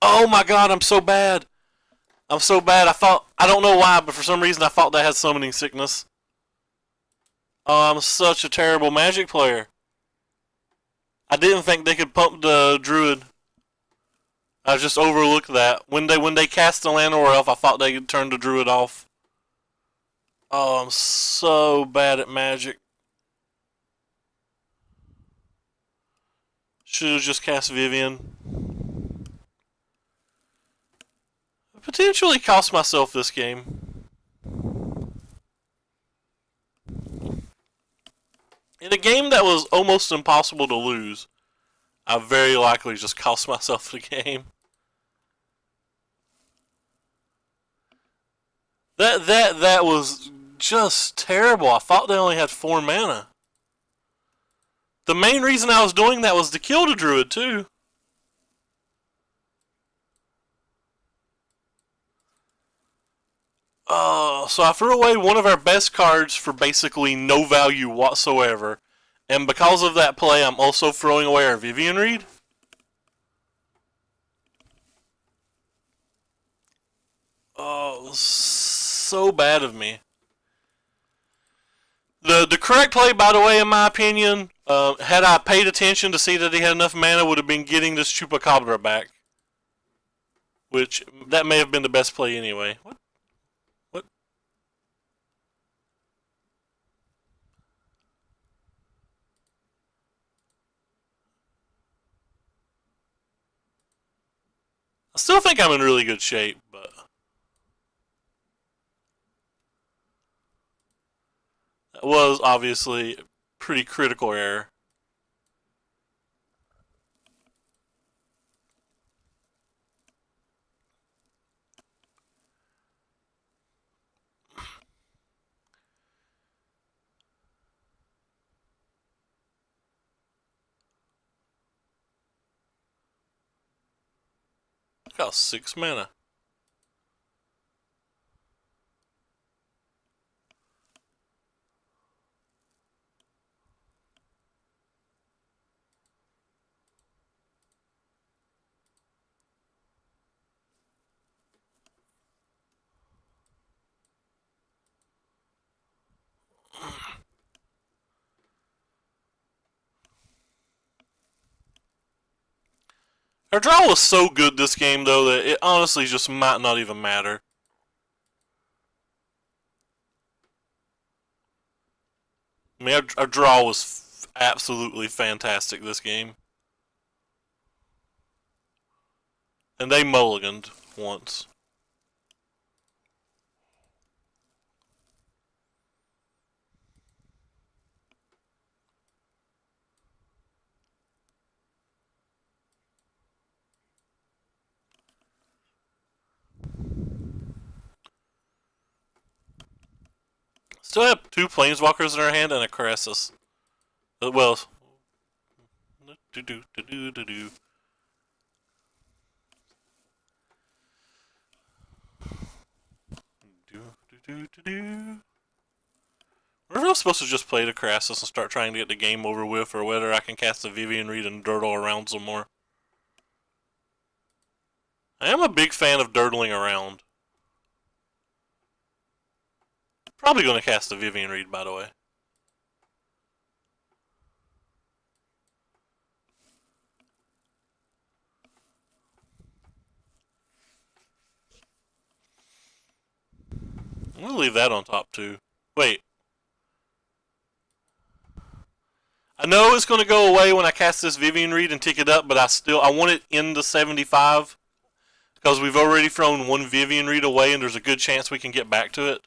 A: Oh my god, I'm so bad. I'm so bad. I don't know why, but for some reason I thought that had summoning sickness. Oh, I'm such a terrible Magic player. I didn't think they could pump the Druid. I just overlooked that. When they cast the Llanowar Elf, I thought they could turn the Druid off. Oh, I'm so bad at Magic. Should have just cast Vivian. Potentially cost myself this game. In a game that was almost impossible to lose, I very likely just cost myself the game. That was just terrible. I thought they only had 4 mana. The main reason I was doing that was to kill the Druid too. So I threw away one of our best cards for basically no value whatsoever. And because of that play, I'm also throwing away our Vivian Reed. Oh, it was so bad of me. The correct play, by the way, in my opinion, had I paid attention to see that he had enough mana, would have been getting this Chupacabra back. Which, that may have been the best play anyway. What? I still think I'm in really good shape, but that was obviously a pretty critical error. Got 6 mana. Our draw was so good this game, though, that it honestly just might not even matter. I mean, our draw was absolutely fantastic this game. And they mulliganed once. Still have 2 Planeswalkers in our hand and a Caressus. Well, do do do do do do. Or if I'm supposed to just play the Caressus and start trying to get the game over with, or whether I can cast a Vivian Reed and dirtle around some more. I am a big fan of dirtling around. Probably going to cast a Vivian Reed, by the way. I'm going to leave that on top, too. Wait. I know it's going to go away when I cast this Vivian Reed and tick it up, but I want it in the 75. Because we've already thrown 1 Vivian Reed away and there's a good chance we can get back to it.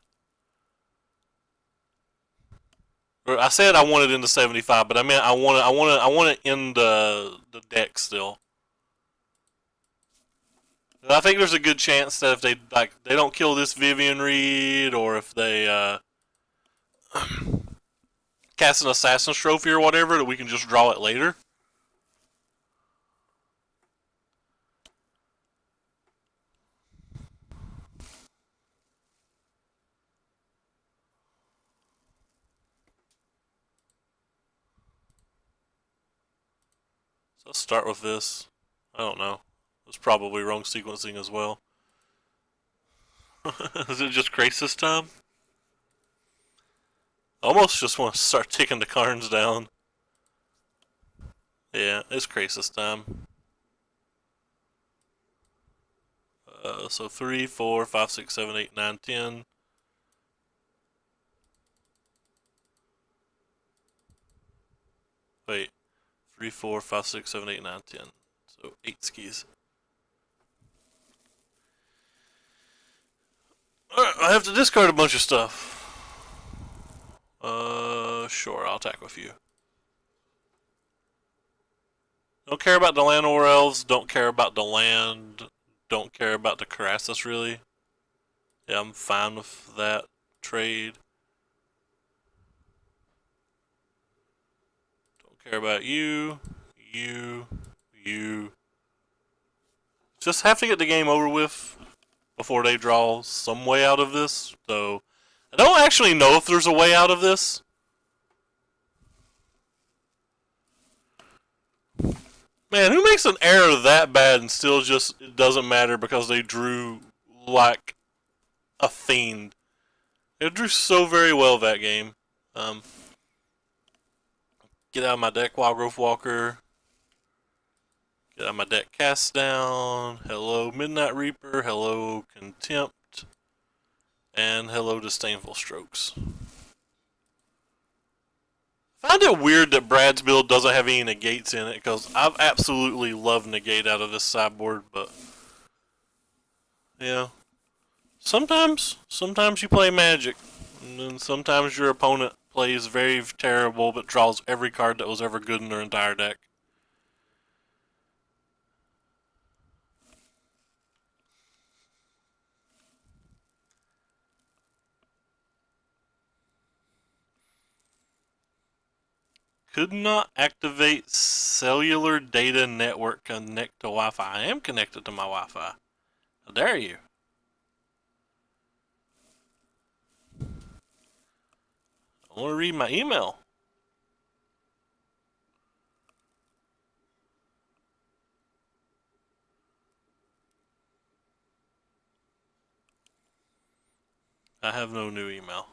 A: I said I want it in the 75, but I meant I want it in the deck still. I think there's a good chance that if they don't kill this Vivian Reed, or if they cast an Assassin's Trophy or whatever, that we can just draw it later. let's start with this. I don't know. It's probably wrong sequencing as well. Is it just crisis time? Almost just want to start taking the cards down. Yeah, it's crisis time. So 3, 4, 5, 6, 7, 8, 9, 10. Wait. 3, 4, 5, 6, 7, 8, 9, 10. So 8 skis. Alright, I have to discard a bunch of stuff. Sure, I'll attack with you. Don't care about the Llanowar Elves, don't care about the land, don't care about the Crassus really. Yeah, I'm fine with that trade. Don't care about you, you. Just have to get the game over with before they draw some way out of this. So, I don't actually know if there's a way out of this. Man, who makes an error that bad and still just it doesn't matter because they drew like a fiend? They drew so very well that game. Get out of my deck, Wild Growth Walker. Get out of my deck, Cast Down. Hello, Midnight Reaper. Hello, Contempt. And hello, Disdainful Strokes. I find it weird that Brad's build doesn't have any negates in it, because I've absolutely loved negate out of this sideboard, but yeah. Sometimes you play Magic, and then sometimes your opponent plays very terrible but draws every card that was ever good in their entire deck. Could not activate cellular data network connect to Wi-Fi. I am connected to my Wi-Fi. How dare you? I want to read my email. I have no new email.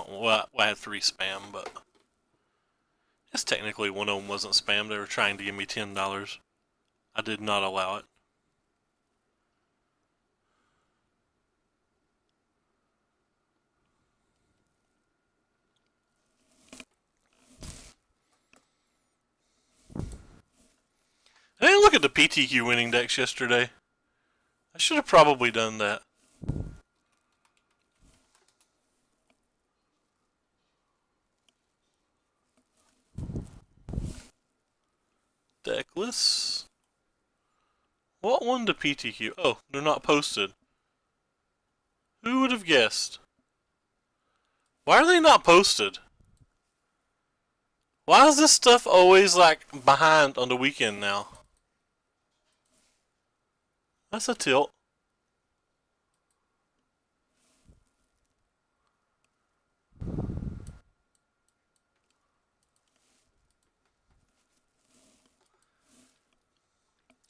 A: Well, I had 3 spam, but I guess technically one of them wasn't spam. They were trying to give me $10. I did not allow it. I didn't look at the PTQ winning decks yesterday. I should have probably done that. Deck lists. What won the PTQ? Oh, they're not posted. Who would have guessed? Why are they not posted? Why is this stuff always like behind on the weekend now? That's a tilt.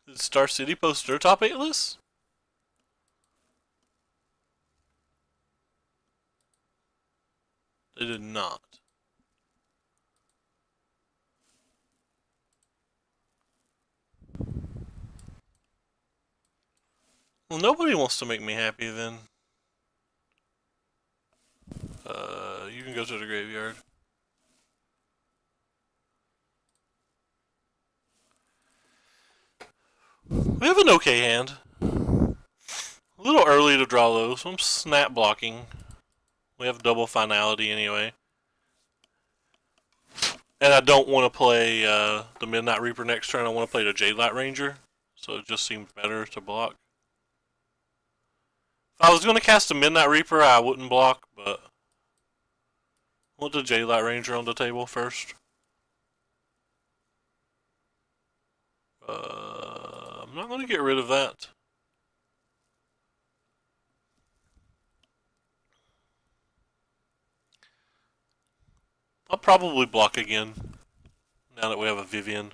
A: Did Star City post their top 8 list? They did not. Well, nobody wants to make me happy then. You can go to the graveyard. We have an okay hand. A little early to draw those, so I'm snap blocking. We have double finality anyway. And I don't want to play the Midnight Reaper next turn. I want to play the Jadelight Ranger. So it just seems better to block. If I was going to cast a Midnight Reaper, I wouldn't block, but I want the Jadelight Ranger on the table first. I'm not going to get rid of that. I'll probably block again. now that we have a Vivian.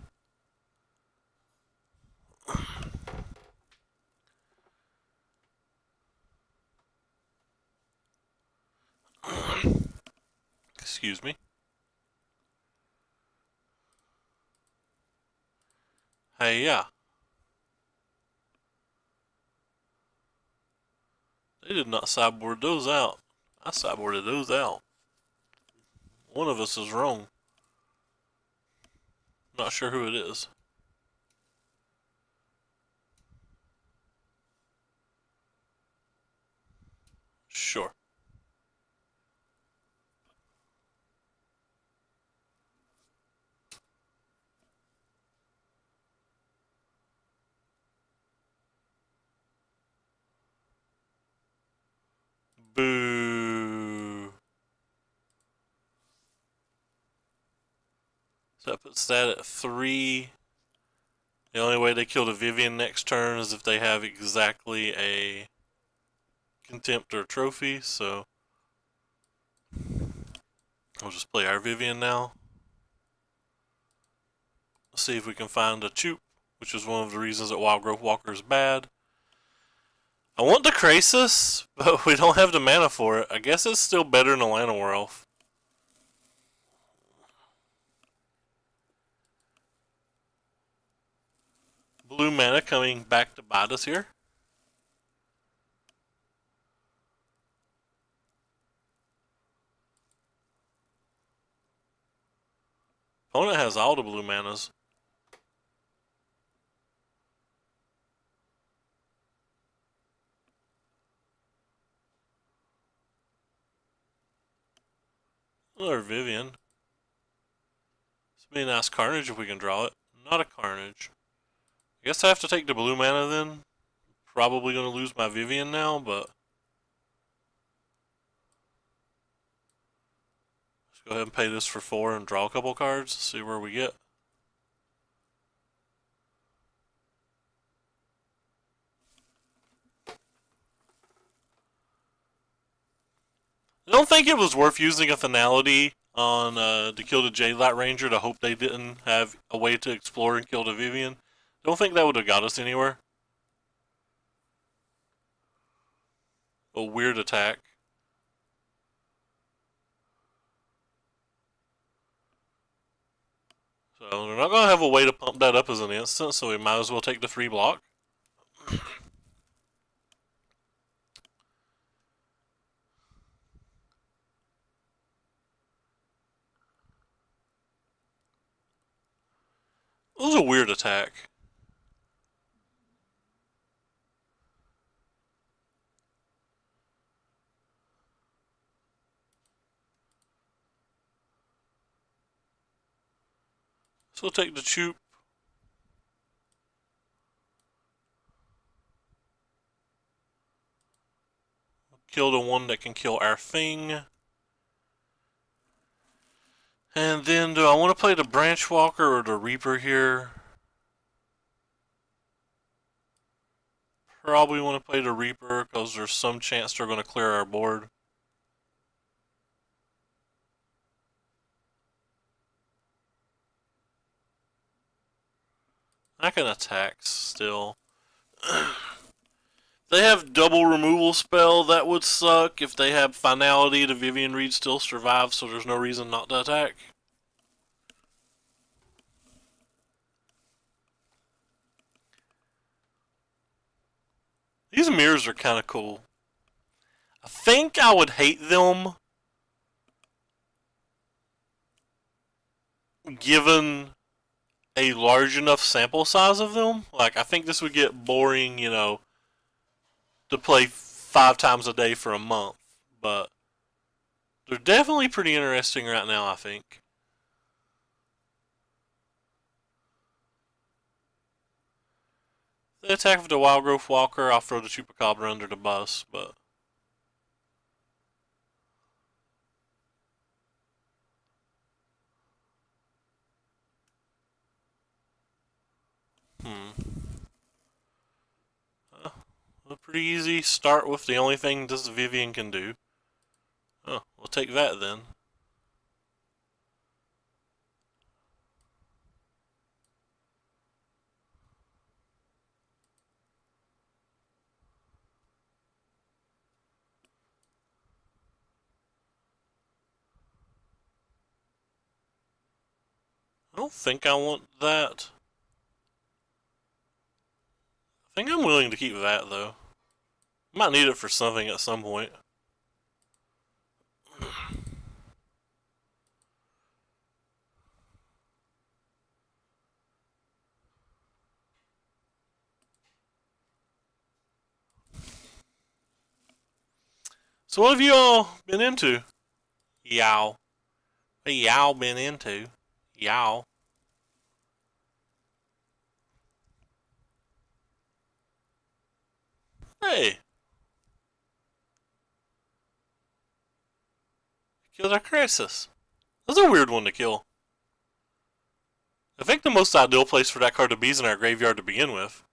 A: Excuse me. Hey, yeah. They did not sideboard those out. I sideboarded those out. One of us is wrong. Not sure who it is. Sure. Boo. So that puts that at 3. The only way they kill the Vivian next turn is if they have exactly a contempt or trophy, so we'll just play our Vivian now. Let's see if we can find a Choop, which is one of the reasons that Wild Growth Walker is bad. I want the Krasis, but we don't have the mana for it. I guess it's still better than a Llanowar Elf. Blue mana coming back to bite us here. Opponent has all the blue manas. Another Vivian. This would be a nice Carnage if we can draw it. Not a Carnage. I guess I have to take the blue mana then. Probably going to lose my Vivian now, but let's go ahead and pay this for 4 and draw a couple cards. See where we get. I don't think it was worth using a finality on to kill the Jadelight Ranger to hope they didn't have a way to explore and kill the Vivian. Don't think that would have got us anywhere. A weird attack. So they're not going to have a way to pump that up as an instant, so we might as well take the 3 block. It was a weird attack. So we'll take the Choop. Kill the one that can kill our thing. And then do I want to play the Branch Walker or the Reaper here? Probably want to play the Reaper because there's some chance they're going to clear our board. I can attack still. They have double removal spell, that would suck. If they have finality, the Vivian Reed still survives, so there's no reason not to attack. These mirrors are kind of cool. I think I would hate them given a large enough sample size of them. Like, I think this would get boring, you know, to play 5 times a day for a month. But they're definitely pretty interesting right now, I think. The attack of the Wild Growth Walker, I'll throw the Chupacabra under the bus, but pretty easy. Start with the only thing this Vivian can do. Oh, we'll take that then. I don't think I want that. I think I'm willing to keep that, though. Might need it for something at some point. So what have you all been into? Y'all. What y'all been into? Y'all. Hey. Killed our Crisis. That's a weird one to kill. I think the most ideal place for that card to be is in our graveyard to begin with.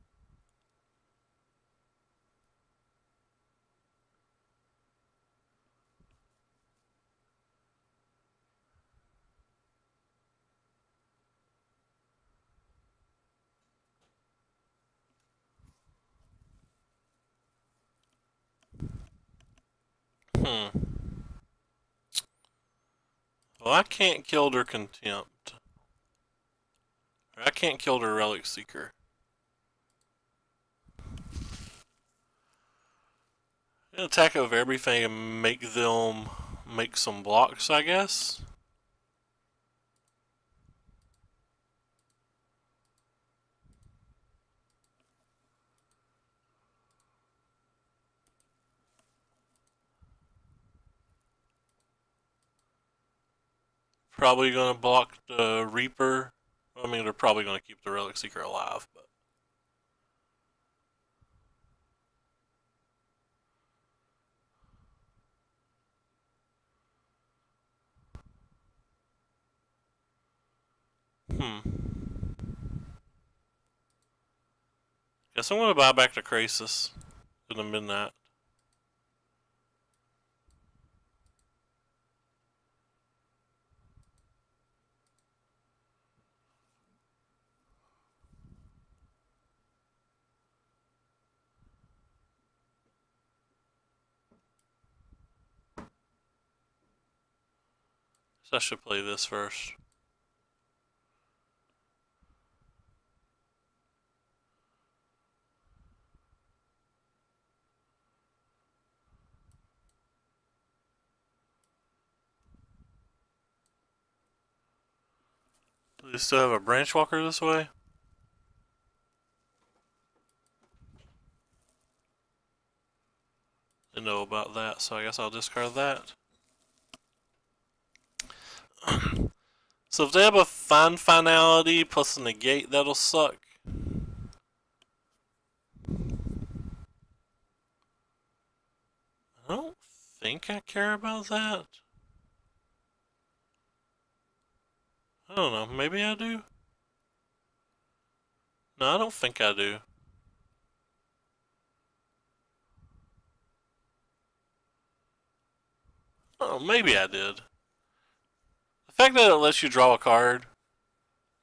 A: Hmm. Well, I can't kill their Contempt. Or I can't kill their Relic Seeker. Attack of everything and make them make some blocks, I guess. Probably gonna block the Reaper. I mean, they're probably gonna keep the Relic Seeker alive, but. Guess I'm gonna buy back the Crisis in the midnight. So I should play this first. Do they still have a Branch Walker this way? Didn't know about that, so I guess I'll discard that. So if they have a finality plus a negate, that'll suck. I don't think I care about that. I don't know, maybe I do? No, I don't think I do. Oh, maybe I did. The fact that it lets you draw a card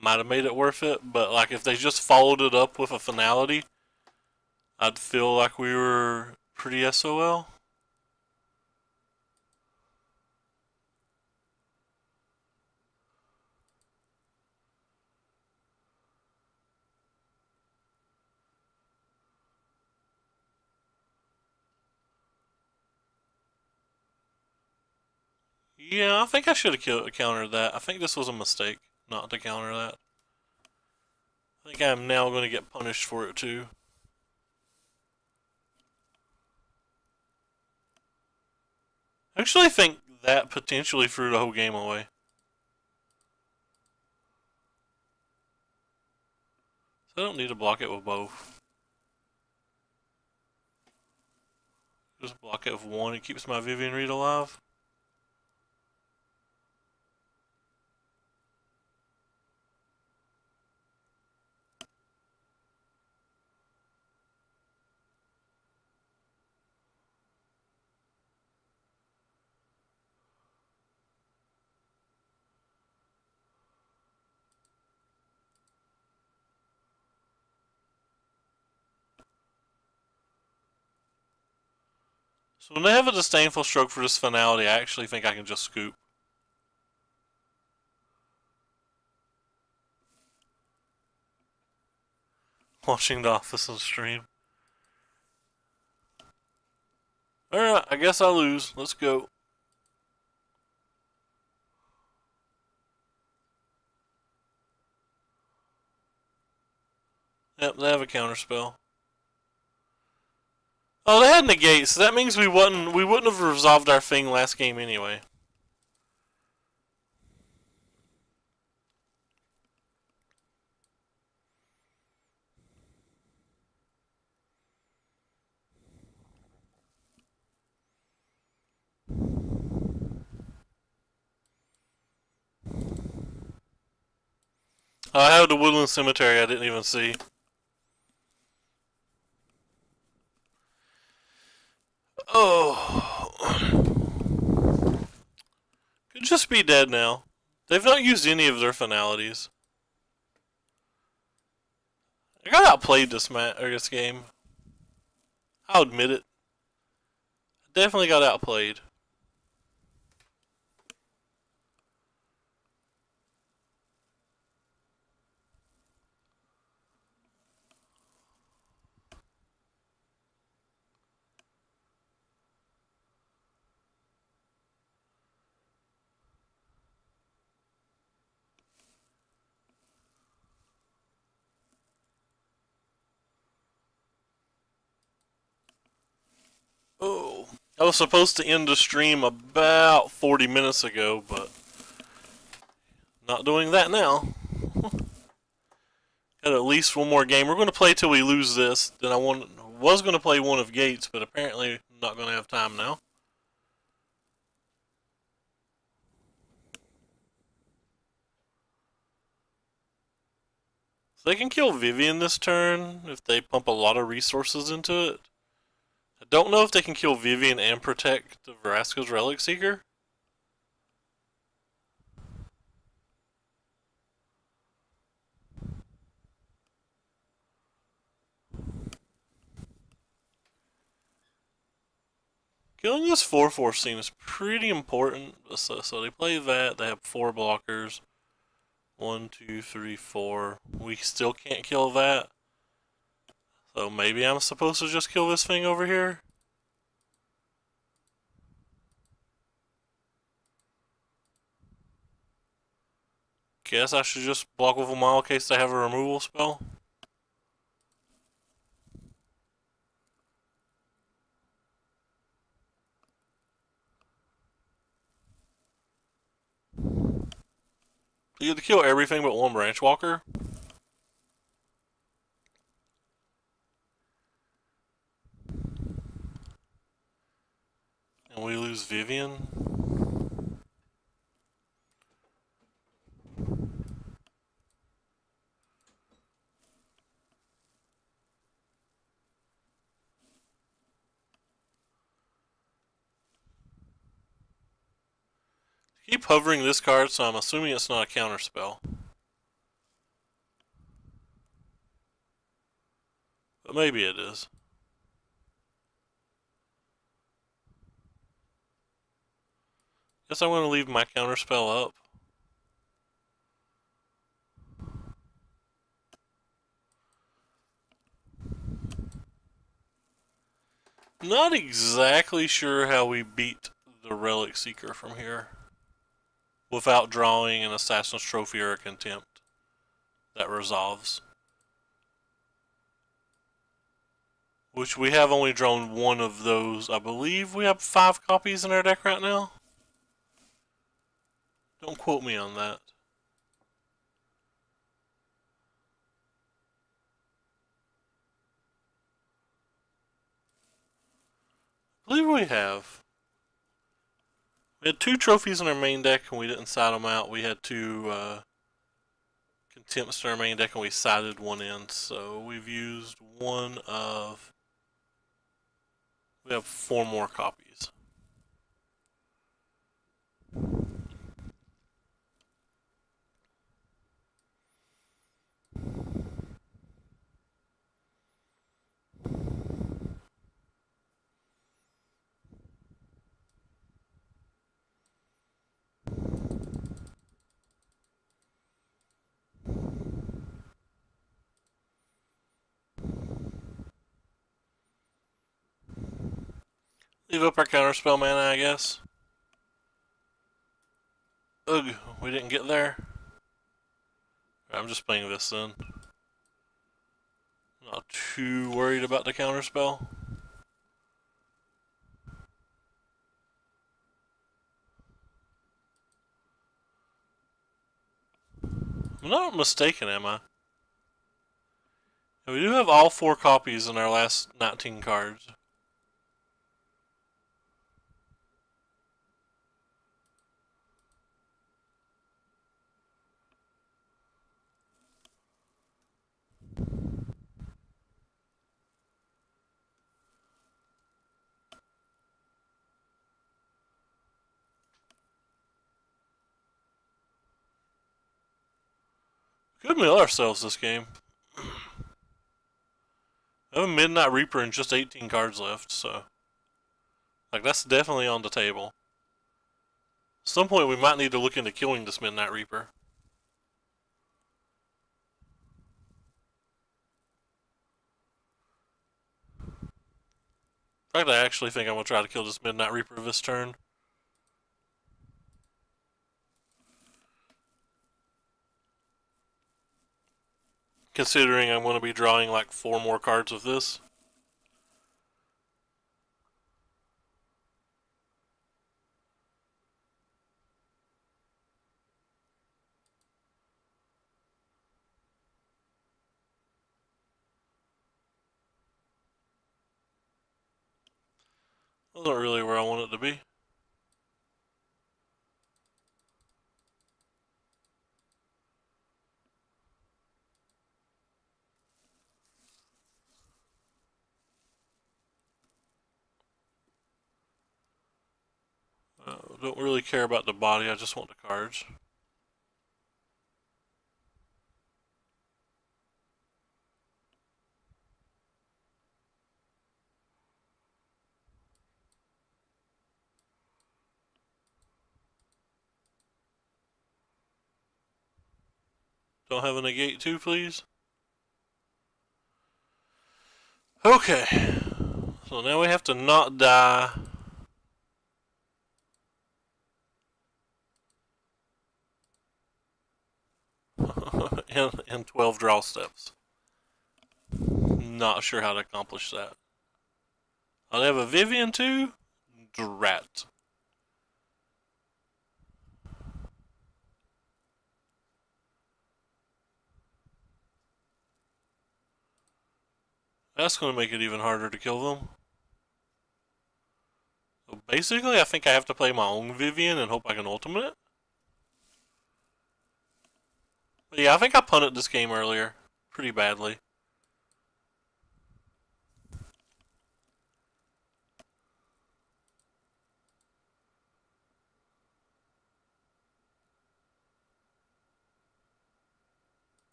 A: might have made it worth it, but like if they just followed it up with a finality, I'd feel like we were pretty SOL. Yeah, I think I should have countered that. I think this was a mistake not to counter that. I think I'm now going to get punished for it too. I actually think that potentially threw the whole game away. So I don't need to block it with both. Just block it with one, it keeps my Vivian Reed alive. So when they have a disdainful stroke for this finality, I actually think I can just scoop. Watching The Office on stream. Alright, I guess I lose. Let's go. Yep, they have a counterspell. Oh, they had negate, so that means we wouldn't have resolved our thing last game anyway. I have the Woodland Cemetery I didn't even see. Oh. Could just be dead now. They've not used any of their finalities. I got outplayed this game. I'll admit it. I definitely got outplayed. Oh. I was supposed to end the stream about 40 minutes ago, but not doing that now. Got at least one more game. We're going to play till we lose this. Then was going to play one of Gates, but apparently not going to have time now. So they can kill Vivian this turn if they pump a lot of resources into it. I don't know if they can kill Vivian and protect the Vraska's Relic Seeker. Killing this 4/4 seems pretty important. So they play that. They have 4 blockers. 1, 2, 3, 4. We still can't kill that. So maybe I'm supposed to just kill this thing over here? Guess I should just block with a mile in case they have a removal spell. You get to kill everything but one Branch Walker. And we lose Vivian. Keep hovering this card, so I'm assuming it's not a counter spell. But maybe it is. Guess I'm going to leave my counter spell up. Not exactly sure how we beat the Relic Seeker from here without drawing an Assassin's Trophy or a Contempt that resolves. Which we have only drawn one of those. I believe we have 5 copies in our deck right now. Don't quote me on that. I believe we have. We had 2 trophies in our main deck and we didn't side them out. We had 2 Contempts in our main deck and we sided one in. So we've used one of... We have 4 more copies. Leave up our counterspell mana, I guess. Ugh, we didn't get there. I'm just playing this then. Not too worried about the counterspell. I'm not mistaken, am I? We do have all 4 copies in our last 19 cards. Could mill ourselves this game. I have a Midnight Reaper and just 18 cards left, so... Like, that's definitely on the table. At some point we might need to look into killing this Midnight Reaper. In fact, I actually think I'm going to try to kill this Midnight Reaper this turn. Considering I'm going to be drawing like 4 more cards with this. That's not really where I want it to be. Don't really care about the body, I just want the cards. Don't have a negate too, please. Okay. So now we have to not die. in 12 draw steps. Not sure how to accomplish that. Oh, they have a Vivian too? Drat. That's going to make it even harder to kill them. So basically, I think I have to play my own Vivian and hope I can ultimate it. But yeah, I think I punted this game earlier. Pretty badly.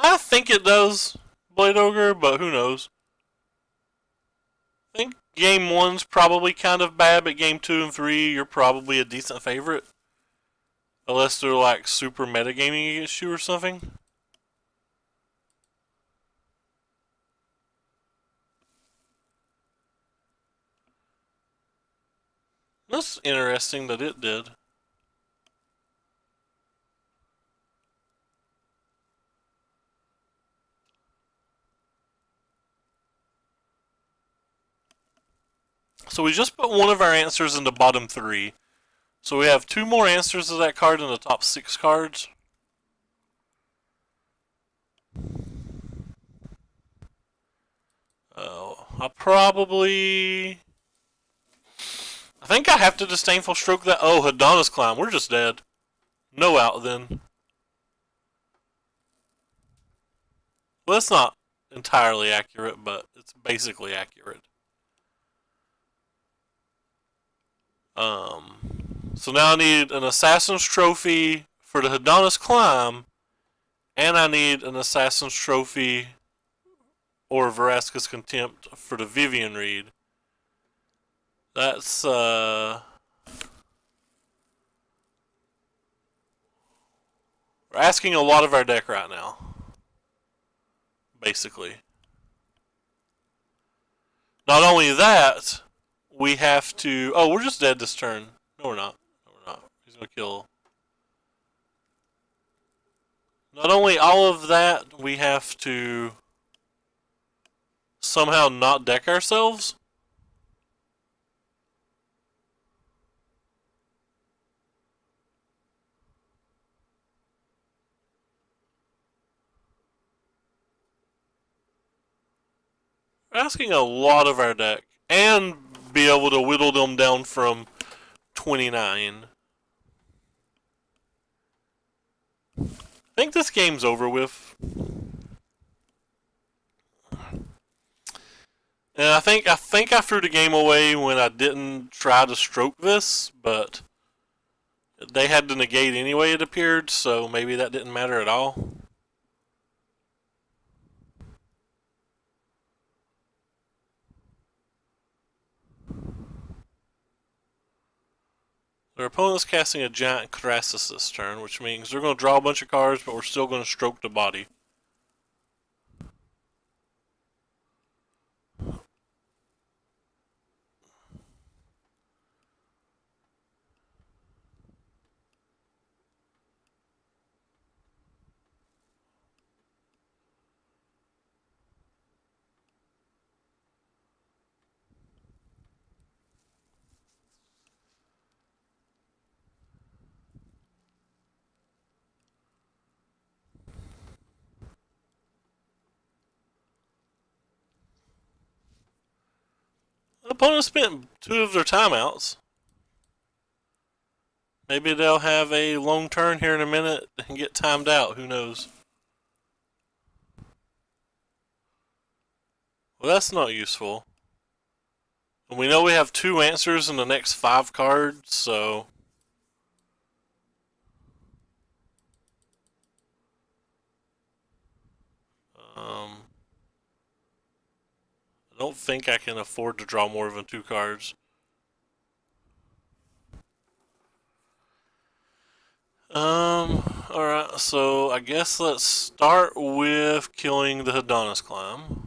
A: I think it does, Blade Ogre, but who knows. I think game 1's probably kind of bad, but game 2 and 3, you're probably a decent favorite. Unless they're like super metagaming against you or something. That's interesting that it did. So we just put one of our answers in the bottom 3. So we have 2 more answers to that card in the top 6 cards. I think I have to Disdainful Stroke that. Oh, Hadana's Climb. We're just dead. No out then. Well, that's not entirely accurate, but it's basically accurate. So now I need an Assassin's Trophy for the Hadana's Climb, and I need an Assassin's Trophy or Vraska's Contempt for the Vivian Reed. That's We're asking a lot of our deck right now. Basically. Not only that, we have to... Oh, we're just dead this turn. No, we're not. No, we're not. He's going to kill... Not only all of that, we have to somehow not deck ourselves. We're asking a lot of our deck. And be able to whittle them down from 29. I think this game's over with. And I think I threw the game away when I didn't try to stroke this, but they had to negate anyway, it appeared, so maybe that didn't matter at all. Their opponent's casting a giant Crassus this turn, which means they're going to draw a bunch of cards, but we're still going to stroke the body. The opponent spent 2 of their timeouts. Maybe they'll have a long turn here in a minute and get timed out. Who knows? Well, that's not useful. And we know we have 2 answers in the next 5 cards, so... I don't think I can afford to draw more than 2 cards. Alright, so I guess let's start with killing the Hedonist Climb.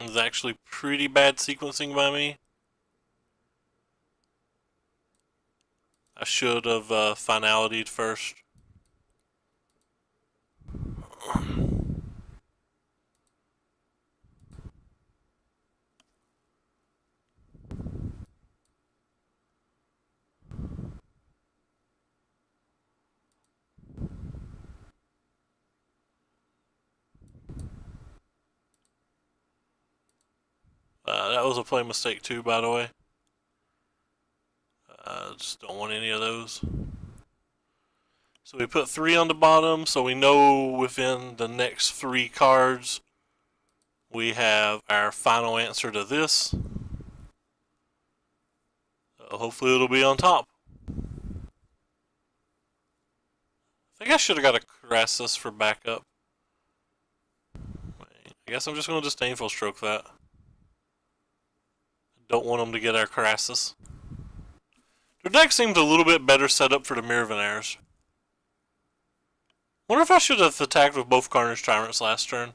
A: It's actually pretty bad sequencing by me. I should have finality'd first. That was a play mistake too, by the way. Just don't want any of those. So we put 3 on the bottom, so we know within the next 3 cards we have our final answer to this. Hopefully it'll be on top. I think I should have got a Crassus for backup. I guess I'm just going to disdainful stroke that. Don't want them to get our Crassus. Their deck seems a little bit better set up for the Mirrorvinaires. Wonder if I should have attacked with both Carnage Tyrants last turn.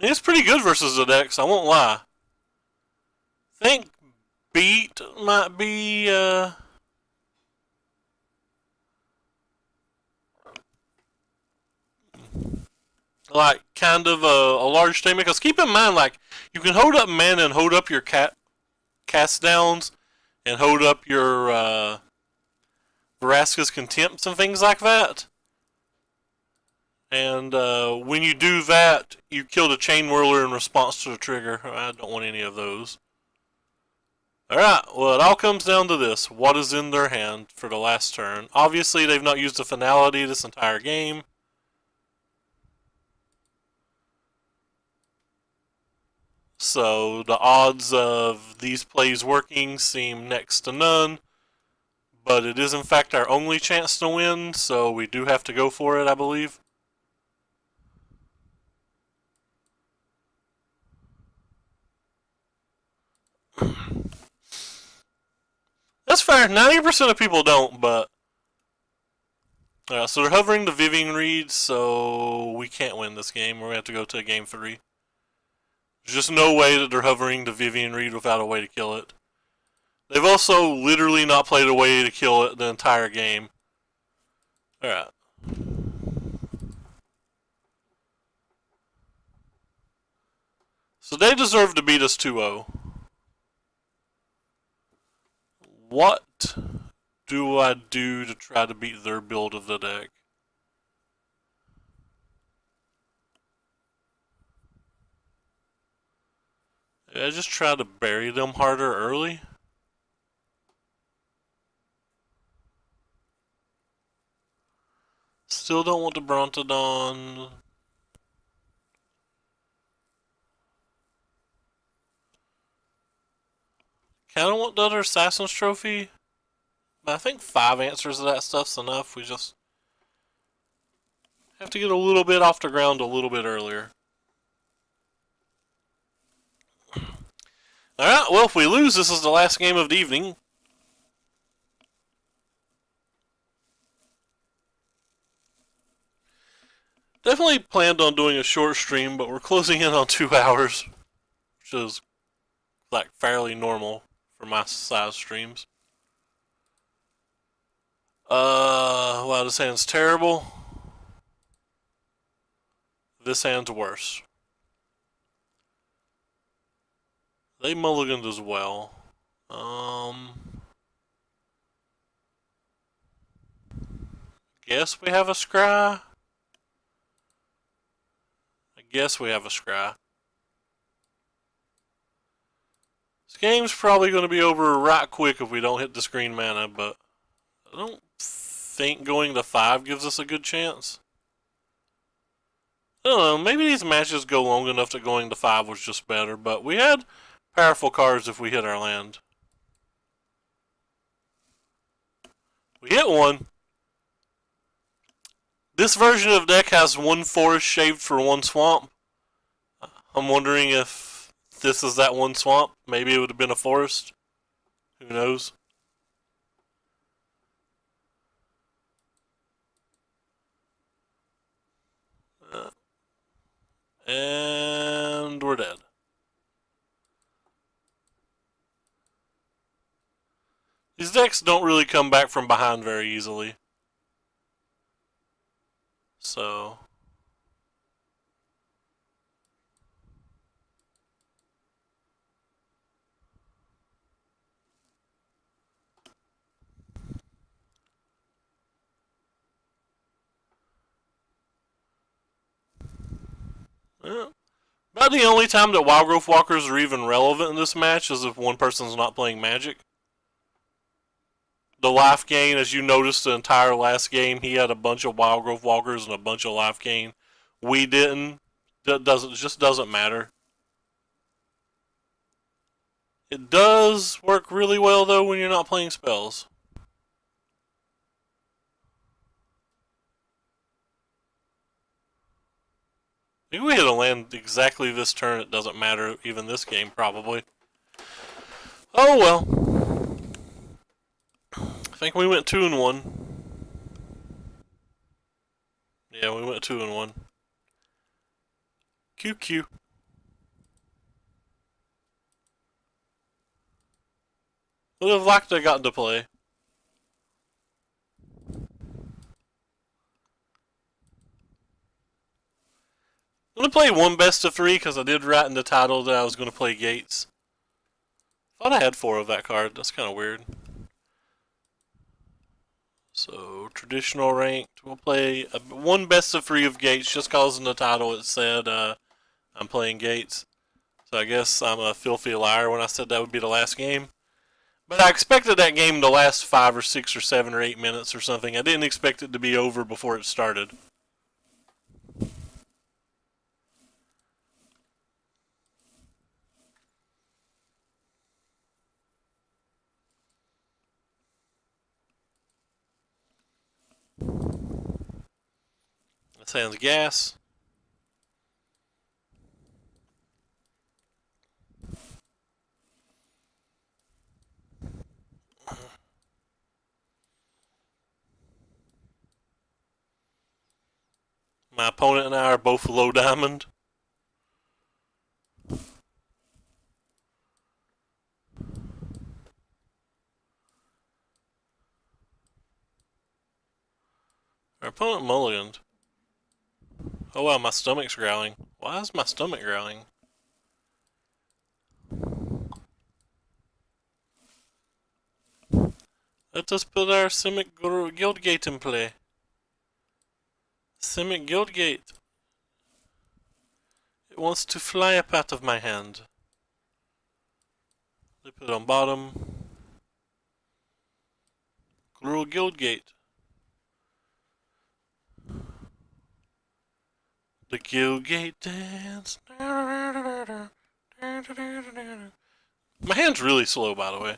A: It's pretty good versus the decks, I won't lie. I think Beat might be like kind of a large statement, because keep in mind, like, you can hold up mana and hold up your cast downs and hold up your Vraska's Contempts and things like that. And when you do that, you kill the Chain Whirler in response to the trigger. I don't want any of those. Alright, well, it all comes down to this. What is in their hand for the last turn? Obviously, they've not used a finality this entire game. So the odds of these plays working seem next to none. but it is in fact our only chance to win, so we do have to go for it, I believe. That's fair. 90% of people don't, but so they're hovering the Vivian Reed, so we can't win this game. We're gonna have to go to game 3. There's just no way that they're hovering the Vivian Reed without a way to kill it. They've also literally not played a way to kill it the entire game. Alright. So they deserve to beat us 2-0. What do I do to try to beat their build of the deck? I just try to bury them harder early. Still don't want the Brontodon. Kinda want the other Assassin's Trophy. But I think 5 answers to that stuff's enough. We just have to get a little bit off the ground a little bit earlier. Alright, well, if we lose, this is the last game of the evening. Definitely planned on doing a short stream, but we're closing in on 2 hours, which is like fairly normal for my size streams. Wow, this hand's terrible. This hand's worse. They mulliganed as well. Guess we have a scry. I guess we have a scry. This game's probably going to be over right quick if we don't hit the screen mana, but I don't think going to 5 gives us a good chance. I don't know, maybe these matches go long enough that going to 5 was just better, but we had powerful cards if we hit our land. We hit one. This version of deck has 1 forest shaved for 1 swamp. I'm wondering if this is that 1 swamp. Maybe it would have been a forest. Who knows? And we're dead. These decks don't really come back from behind very easily. So about the only time that Wild Growth Walkers are even relevant in this match is if one person's not playing Magic. The life gain, as you noticed the entire last game, he had a bunch of Wild Growth Walkers and a bunch of life gain. We didn't. That just doesn't matter. It does work really well though when you're not playing spells. If we hit a land exactly this turn, it doesn't matter even this game probably. Oh well. I think we went 2-1. Yeah, we went 2-1. QQ. Would have liked to have gotten to play. I'm going to play one best of 3 because I did write in the title that I was going to play Gates. Thought I had 4 of that card. That's kind of weird. So, traditional ranked. We'll play one best of 3 of Gates just because in the title it said I'm playing Gates. So I guess I'm a filthy liar when I said that would be the last game. But I expected that game to last 5 or 6 or 7 or 8 minutes or something. I didn't expect it to be over before it started. Sounds gas. My opponent and I are both low diamond. Our opponent mulliganed. Oh wow, my stomach's growling. Why is my stomach growling? Let us put our Simic Guildgate in play. Simic Guildgate. It wants to fly up out of my hand. They put it on bottom. Gruul Guildgate. The Guildgate dance. My hand's really slow, by the way.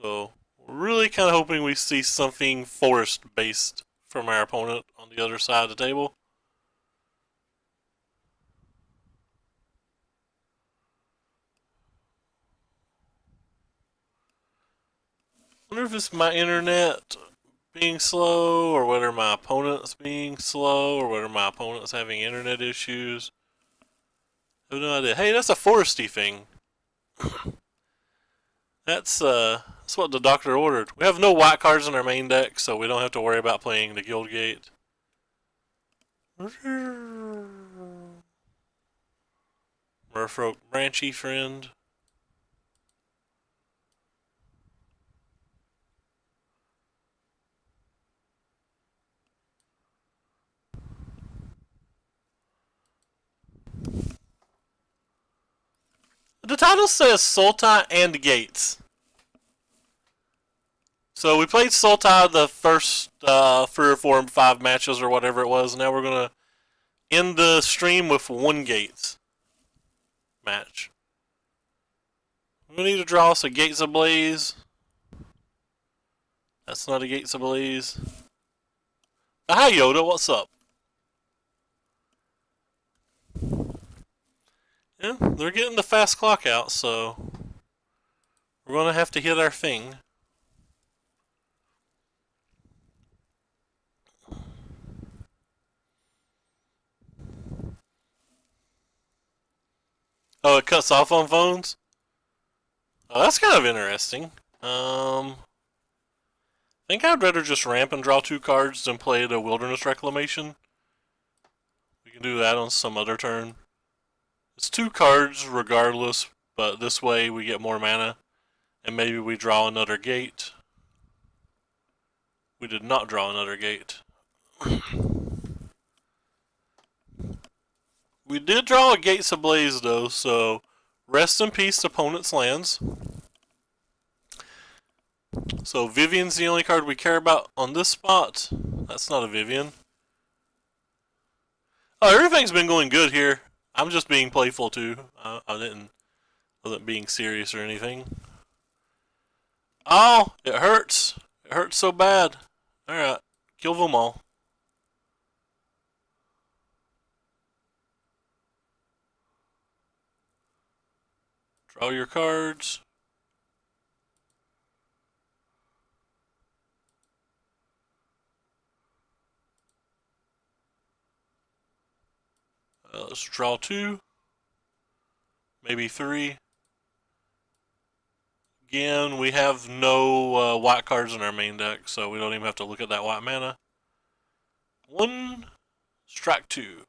A: So, we're really kind of hoping we see something forest-based from our opponent on the other side of the table. I wonder if it's my internet being slow, or whether my opponent's being slow, or whether my opponent's having internet issues. I have no idea. Hey, that's a foresty thing. That's what the doctor ordered. We have no white cards in our main deck, so we don't have to worry about playing the Guildgate. Merfolk Branchy friend. The title says Sultai and Gates. So we played Sultai the first 3 or 4 and 5 matches or whatever it was. Now we're going to end the stream with 1 Gates match. We need to draw us a Gates Ablaze. That's not a Gates Ablaze. Hi Yoda, what's up? Yeah, they're getting the fast clock out, so we're going to have to hit our thing. Oh, it cuts off on phones? Oh, that's kind of interesting. I think I'd rather just ramp and draw 2 cards than play the Wilderness Reclamation. We can do that on some other turn. It's 2 cards regardless, but this way we get more mana. And maybe we draw another gate. We did not draw another gate. We did draw a Gates Ablaze though, so rest in peace opponent's lands. So Vivian's the only card we care about on this spot. That's not a Vivian. Oh, everything's been going good here. I'm just being playful too. I wasn't being serious or anything. Oh, it hurts. It hurts so bad. Alright, kill them all. Draw your cards. Let's draw 2. Maybe 3. Again, we have no white cards in our main deck, so we don't even have to look at that white mana. 1, strike 2.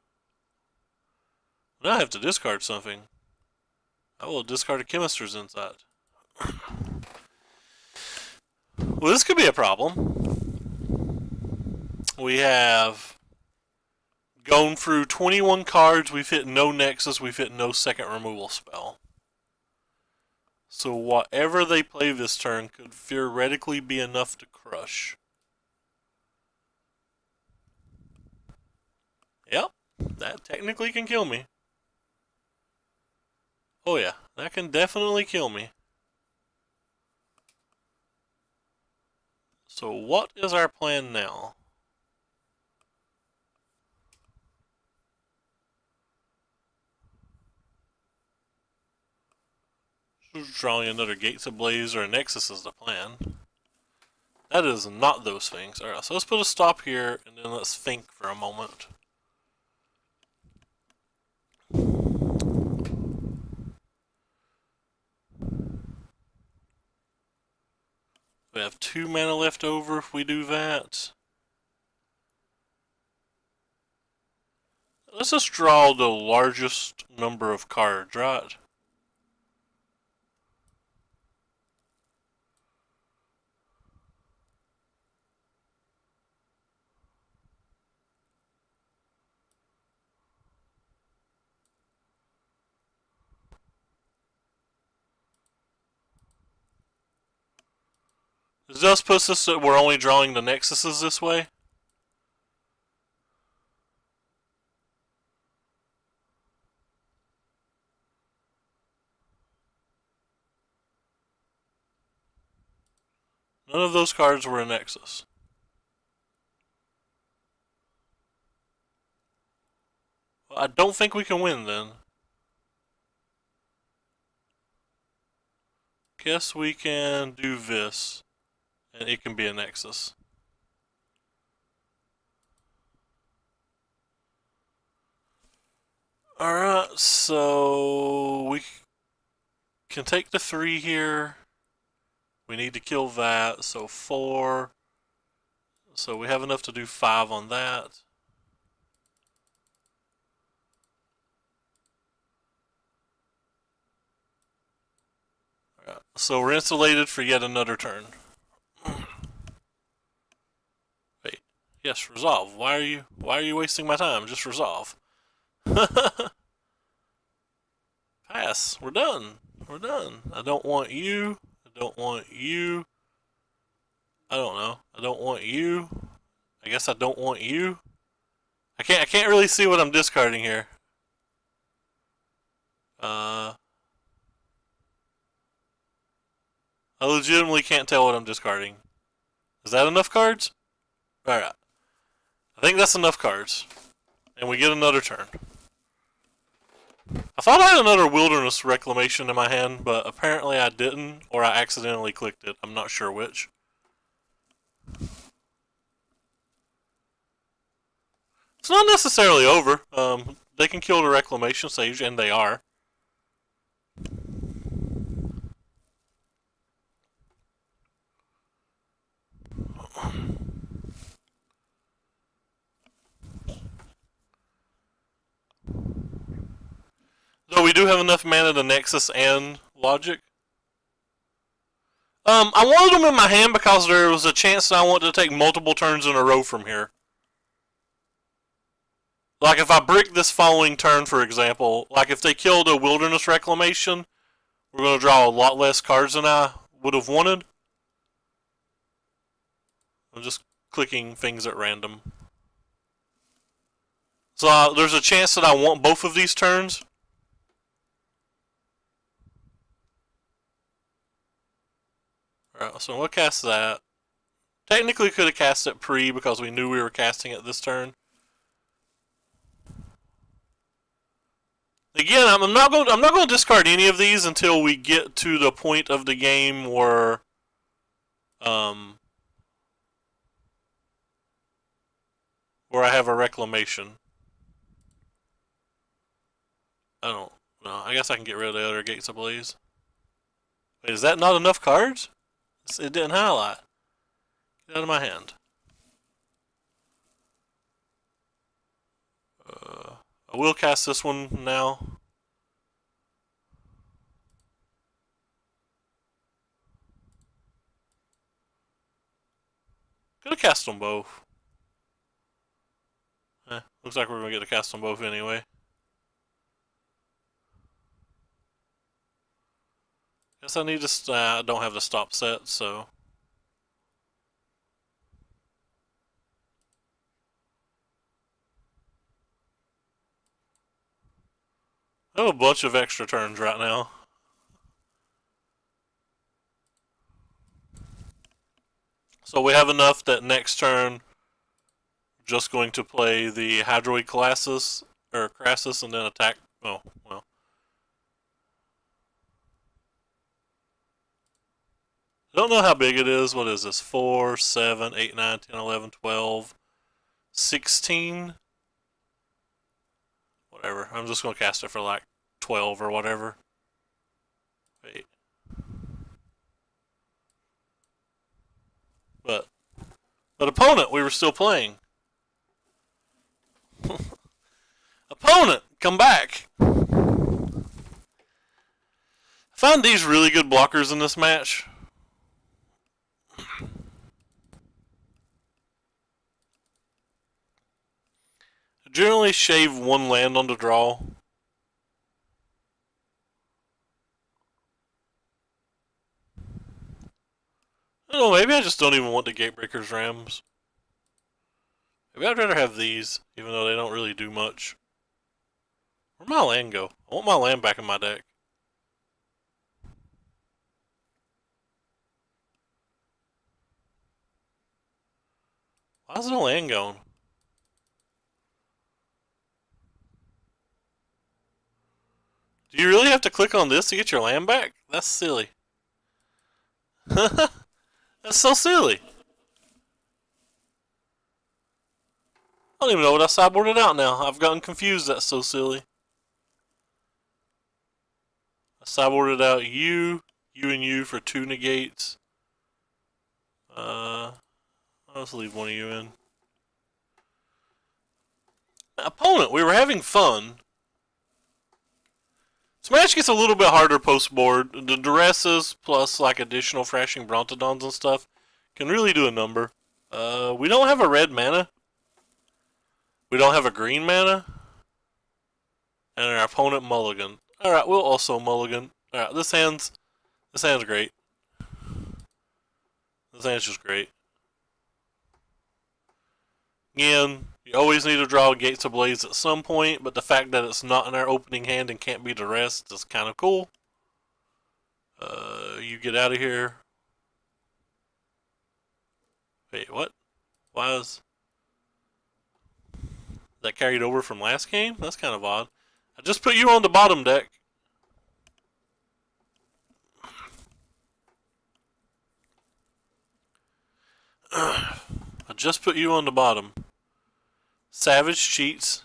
A: Now I have to discard something. I will discard a Chemister's Insight. Well, this could be a problem. We have gone through 21 cards, we've hit no Nexus, we've hit no second removal spell. So whatever they play this turn could theoretically be enough to crush. Yep, that technically can kill me. Oh yeah, that can definitely kill me. So what is our plan now? Drawing another Gates Ablaze or a Nexus is the plan. That is not those things. Alright, so let's put a stop here and then let's think for a moment. We have 2 mana left over if we do that. Let's just draw the largest number of cards, right? This just puts us that we're only drawing the Nexuses this way. None of those cards were a Nexus. Well, I don't think we can win then. Guess we can do this, and it can be a Nexus. Alright, so we can take the 3 here. We need to kill that, so 4. So we have enough to do 5 on that. Alright, so we're insulated for yet another turn. Wait, yes, resolve. Why are you wasting my time? Just resolve. Pass. We're done. We're done. I don't want you. I don't want you. I don't know. I don't want you. I guess I don't want you. I can't really see what I'm discarding here. I legitimately can't tell what I'm discarding. Is that enough cards? Alright. I think that's enough cards. And we get another turn. I thought I had another Wilderness Reclamation in my hand, but apparently I didn't, or I accidentally clicked it. I'm not sure which. It's not necessarily over. They can kill the Reclamation Sage, and they are. So we do have enough mana to Nexus and Logic. I wanted them in my hand because there was a chance that I wanted to take multiple turns in a row from here. Like if I brick this following turn, for example, like if they killed a Wilderness Reclamation, we're going to draw a lot less cards than I would have wanted. I'm just clicking things at random. So there's a chance that I want both of these turns. Alright, so we'll cast that. Technically could have cast it pre because we knew we were casting it this turn. Again, I'm not going to discard any of these until we get to the point of the game where where I have a reclamation. I don't know. I guess I can get rid of the other Gates Ablaze. Wait, is that not enough cards? It didn't highlight. Get out of my hand. I will cast this one now. Could have cast them both. Looks like we're going to get to cast them both anyway. Guess I need to. I don't have the stop set, so. I have a bunch of extra turns right now. So we have enough that next turn, just going to play the Hydroid Colossus, or Crassus, and then attack. Oh, well. I don't know how big it is. What is this? 4, 7, 8, 9, 10, 11, 12, 16? Whatever. I'm just going to cast it for like 12 or whatever. Wait. But opponent, we were still playing. Opponent, come back. I find these really good blockers in this match. I generally shave one land on the draw. I don't know, maybe I just don't even want the Gatebreaker's Rams. Maybe I'd rather have these, even though they don't really do much. Where'd my land go? I want my land back in my deck. Why is the land going? Do you really have to click on this to get your land back? That's silly. That's so silly. I don't even know what I sideboarded out now. I've gotten confused. That's so silly. I sideboarded out you and you for 2 negates. I'll just leave one of you in. Opponent, we were having fun. This match gets a little bit harder post-board. The Duresses plus like additional Thrashing Brontodons and stuff can really do a number. We don't have a red mana. We don't have a green mana. And our opponent mulligan. Alright, we'll also mulligan. Alright, this hand's great. This hand's just great. Again, you always need to draw Gates Ablaze at some point, but the fact that it's not in our opening hand and can't be duressed is kind of cool. You get out of here. Wait, what? Why is that carried over from last game? That's kind of odd. I just put you on the bottom deck. I just put you on the bottom. Savage cheats.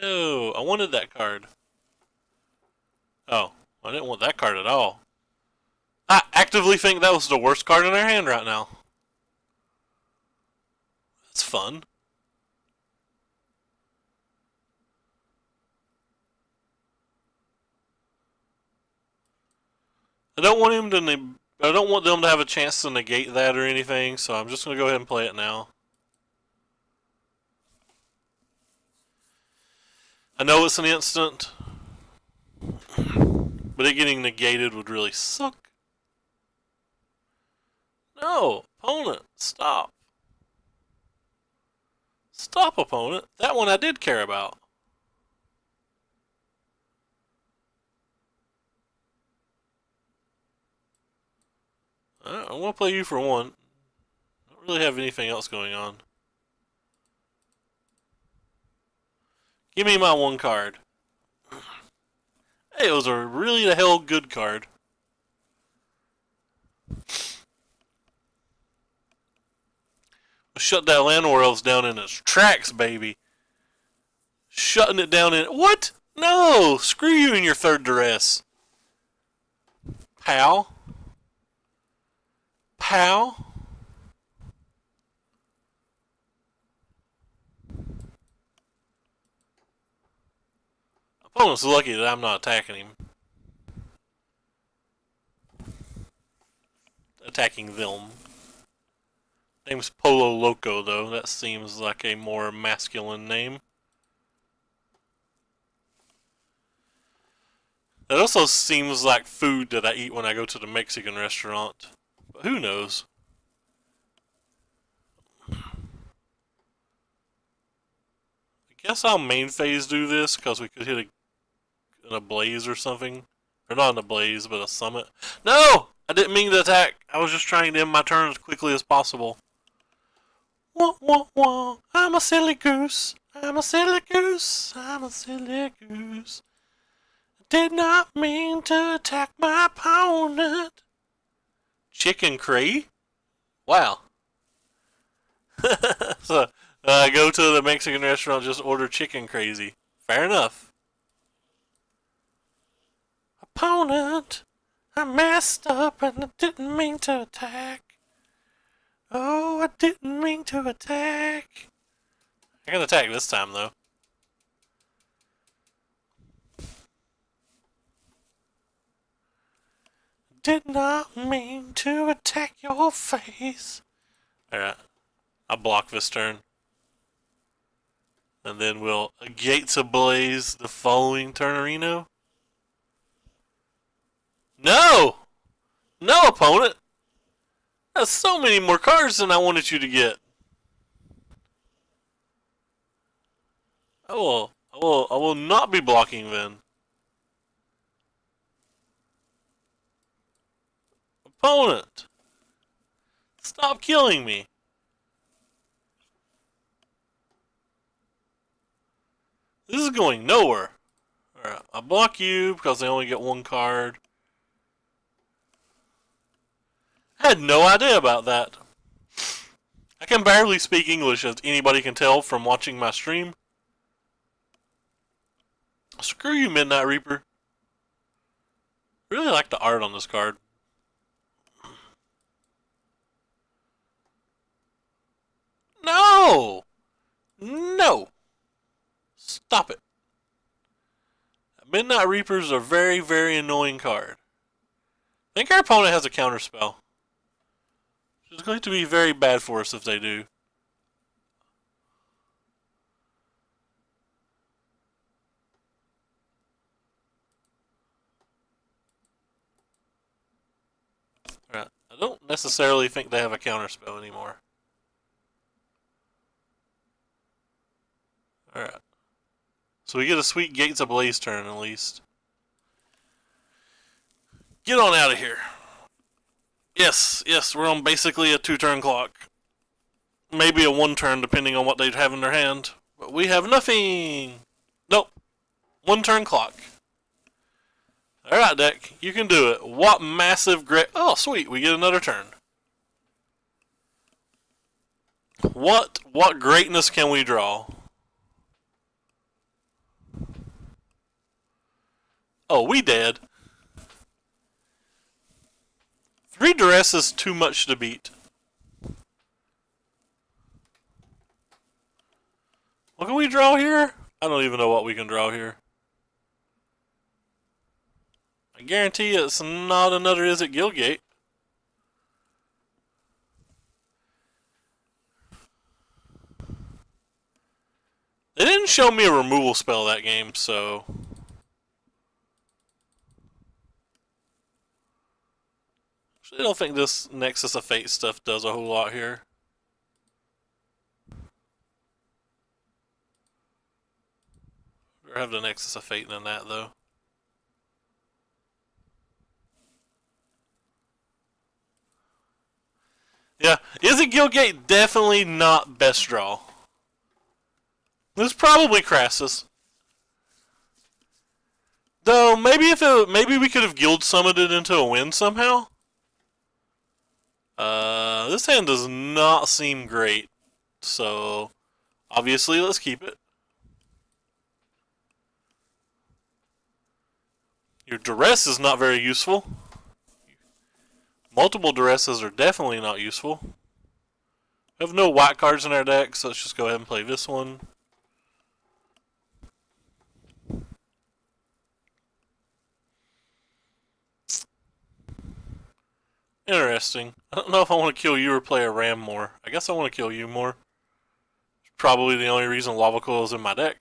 A: No, I wanted that card. Oh, I didn't want that card at all. I actively think that was the worst card in our hand right now. That's fun. I don't want him to. I don't want them to have a chance to negate that or anything, so I'm just gonna go ahead and play it now. I know it's an instant, but it getting negated would really suck. No, opponent, stop. Stop, opponent. That one I did care about. I want to play you for one. I don't really have anything else going on. Give me my one card. Hey, it was a really the hell good card. Shut that Llanowar Elves down in its tracks, baby. Shutting it down in... What? No! Screw you and your third duress. Pal. Pal. Opponent's lucky that I'm not attacking him. Attacking them. Name's Polo Loco, though. That seems like a more masculine name. That also seems like food that I eat when I go to the Mexican restaurant. But who knows? I guess I'll main phase do this, because we could hit a blaze or something. Or not in a blaze, but a summit. No! I didn't mean to attack. I was just trying to end my turn as quickly as possible. Wah, wah, wah. I'm a silly goose. I'm a silly goose. I'm a silly goose. Did not mean to attack my opponent. Chicken cray? Wow. So, go to the Mexican restaurant, just order chicken crazy. Fair enough. Opponent, I messed up and I didn't mean to attack. Oh, I didn't mean to attack. I can attack this time, though. Did not mean to attack your face. Alright. I'll block this turn. And then we'll Gates Ablaze the following turn, Reno. No! No, opponent! That's so many more cards than I wanted you to get. I will not be blocking then. Opponent! Stop killing me. This is going nowhere. Alright, I'll block you because they only get one card. I had no idea about that. I can barely speak English, as anybody can tell from watching my stream. Screw you, Midnight Reaper. Really like the art on this card. No! No! Stop it. Midnight Reapers are a very, very annoying card. I think our opponent has a counterspell. It's going to be very bad for us if they do. Alright, I don't necessarily think they have a counterspell anymore. Alright. So we get a sweet Gates Ablaze turn at least. Get on out of here. Yes, we're on basically a 2-turn clock. Maybe a 1-turn depending on what they'd have in their hand. But we have nothing. Nope. 1-turn clock. Alright, deck. You can do it. What massive great... Oh, sweet. We get another turn. What greatness can we draw? Oh, we dead. 3 duress is too much to beat. What can we draw here? I don't even know what we can draw here. I guarantee it's not another Is It Guildgate. They didn't show me a removal spell that game, so... I don't think this Nexus of Fate stuff does a whole lot here. I'd rather have the Nexus of Fate than that, though. Yeah, Is It Guildgate? Definitely not best draw. This is probably Crassus. Though, maybe we could have guild summoned it into a win somehow. This hand does not seem great, so obviously let's keep it. Your duress is not very useful. Multiple duresses are definitely not useful. We have no white cards in our deck, so let's just go ahead and play this one. Interesting. I don't know if I want to kill you or play a ram more. I guess I want to kill you more. It's probably the only reason Lava Coil is in my deck.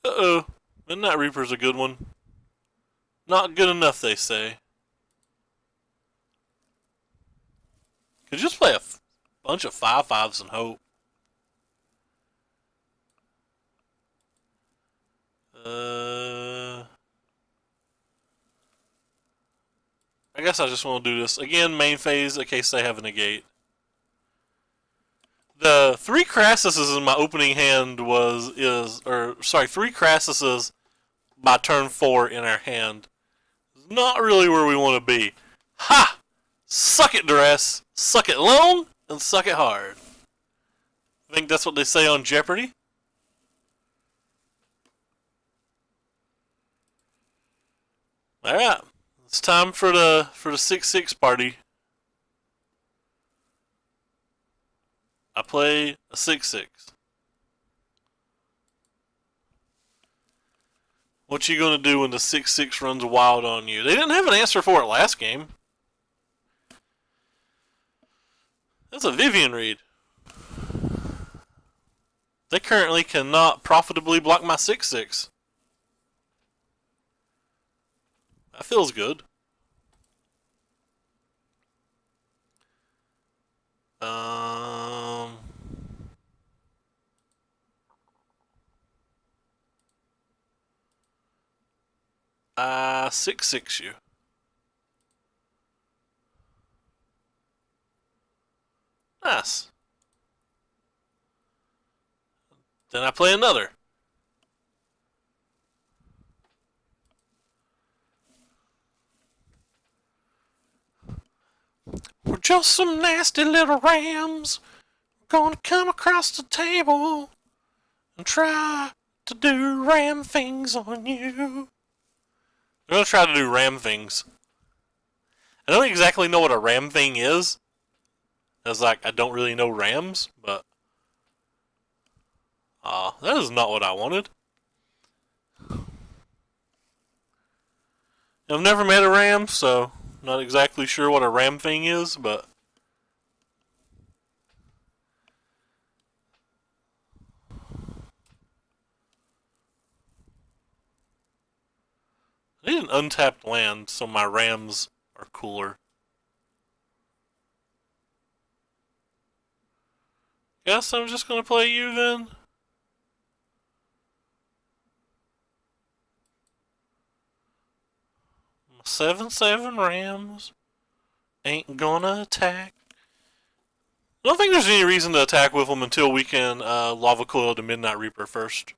A: Uh-oh. Midnight Reaper's a good one. Not good enough, they say. Could just play a bunch of 5/5s and hope. I guess I just want to do this again. Main phase in case they have a negate. The 3 Crassuses in my opening hand 3 Crassuses by turn 4 in our hand. Not really where we want to be. Ha! Suck it, Duress. Suck it long and suck it hard. I think that's what they say on Jeopardy. Alright. It's time for the 6/6 party. I play a 6/6. What you gonna do when the 6/6 runs wild on you? They didn't have an answer for it last game. That's a Vivian read. They currently cannot profitably block my 6/6. That feels good. 6/6 you. Nice. Then I play another. We're just some nasty little rams. We're gonna come across the table and try to do ram things on you. We're gonna try to do ram things. I don't exactly know what a ram thing is. It's like I don't really know rams, but that is not what I wanted. I've never met a ram, so not exactly sure what a ram thing is, but I need an untapped land so my rams are cooler. Guess I'm just gonna play you then. 7/7 rams ain't gonna attack. I don't think there's any reason to attack with them until we can Lava Coil the Midnight Reaper first.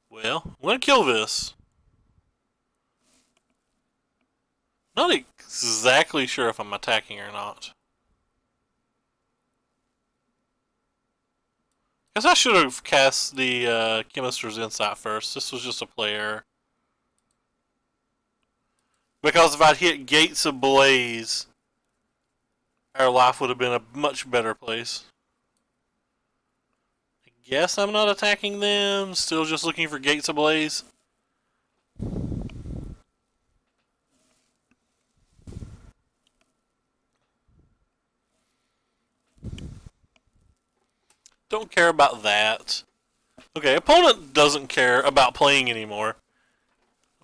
A: Well, I'm gonna kill this. Not exactly sure if I'm attacking or not. Guess I should have cast the Chemister's Insight first. This was just a play error. Because if I'd hit Gates Ablaze, our life would have been a much better place. I guess I'm not attacking them. Still just looking for Gates Ablaze. Don't care about that. Okay, opponent doesn't care about playing anymore.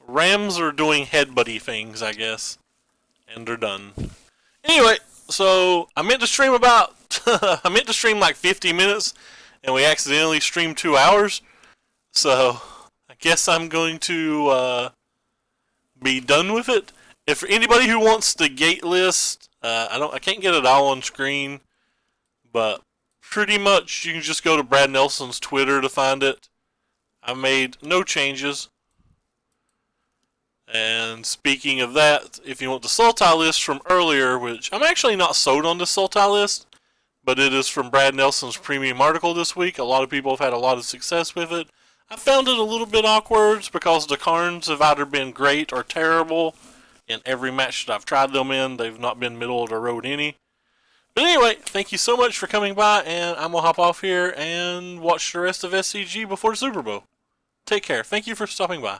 A: Rams are doing headbutty things, I guess. And they're done. Anyway, so I meant to stream about I meant to stream like 50 minutes and we accidentally streamed 2 hours. So I guess I'm going to be done with it. If anybody who wants the gate list, I can't get it all on screen, but pretty much you can just go to Brad Nelson's Twitter to find it. I made no changes. And speaking of that, if you want the Sultai list from earlier, which I'm actually not sold on the Sultai list, but it is from Brad Nelson's premium article this week. A lot of people have had a lot of success with it. I found it a little bit awkward because the Karns have either been great or terrible. In every match that I've tried them in, they've not been middle of the road any. But anyway, thank you so much for coming by, and I'm going to hop off here and watch the rest of SCG before the Super Bowl. Take care. Thank you for stopping by.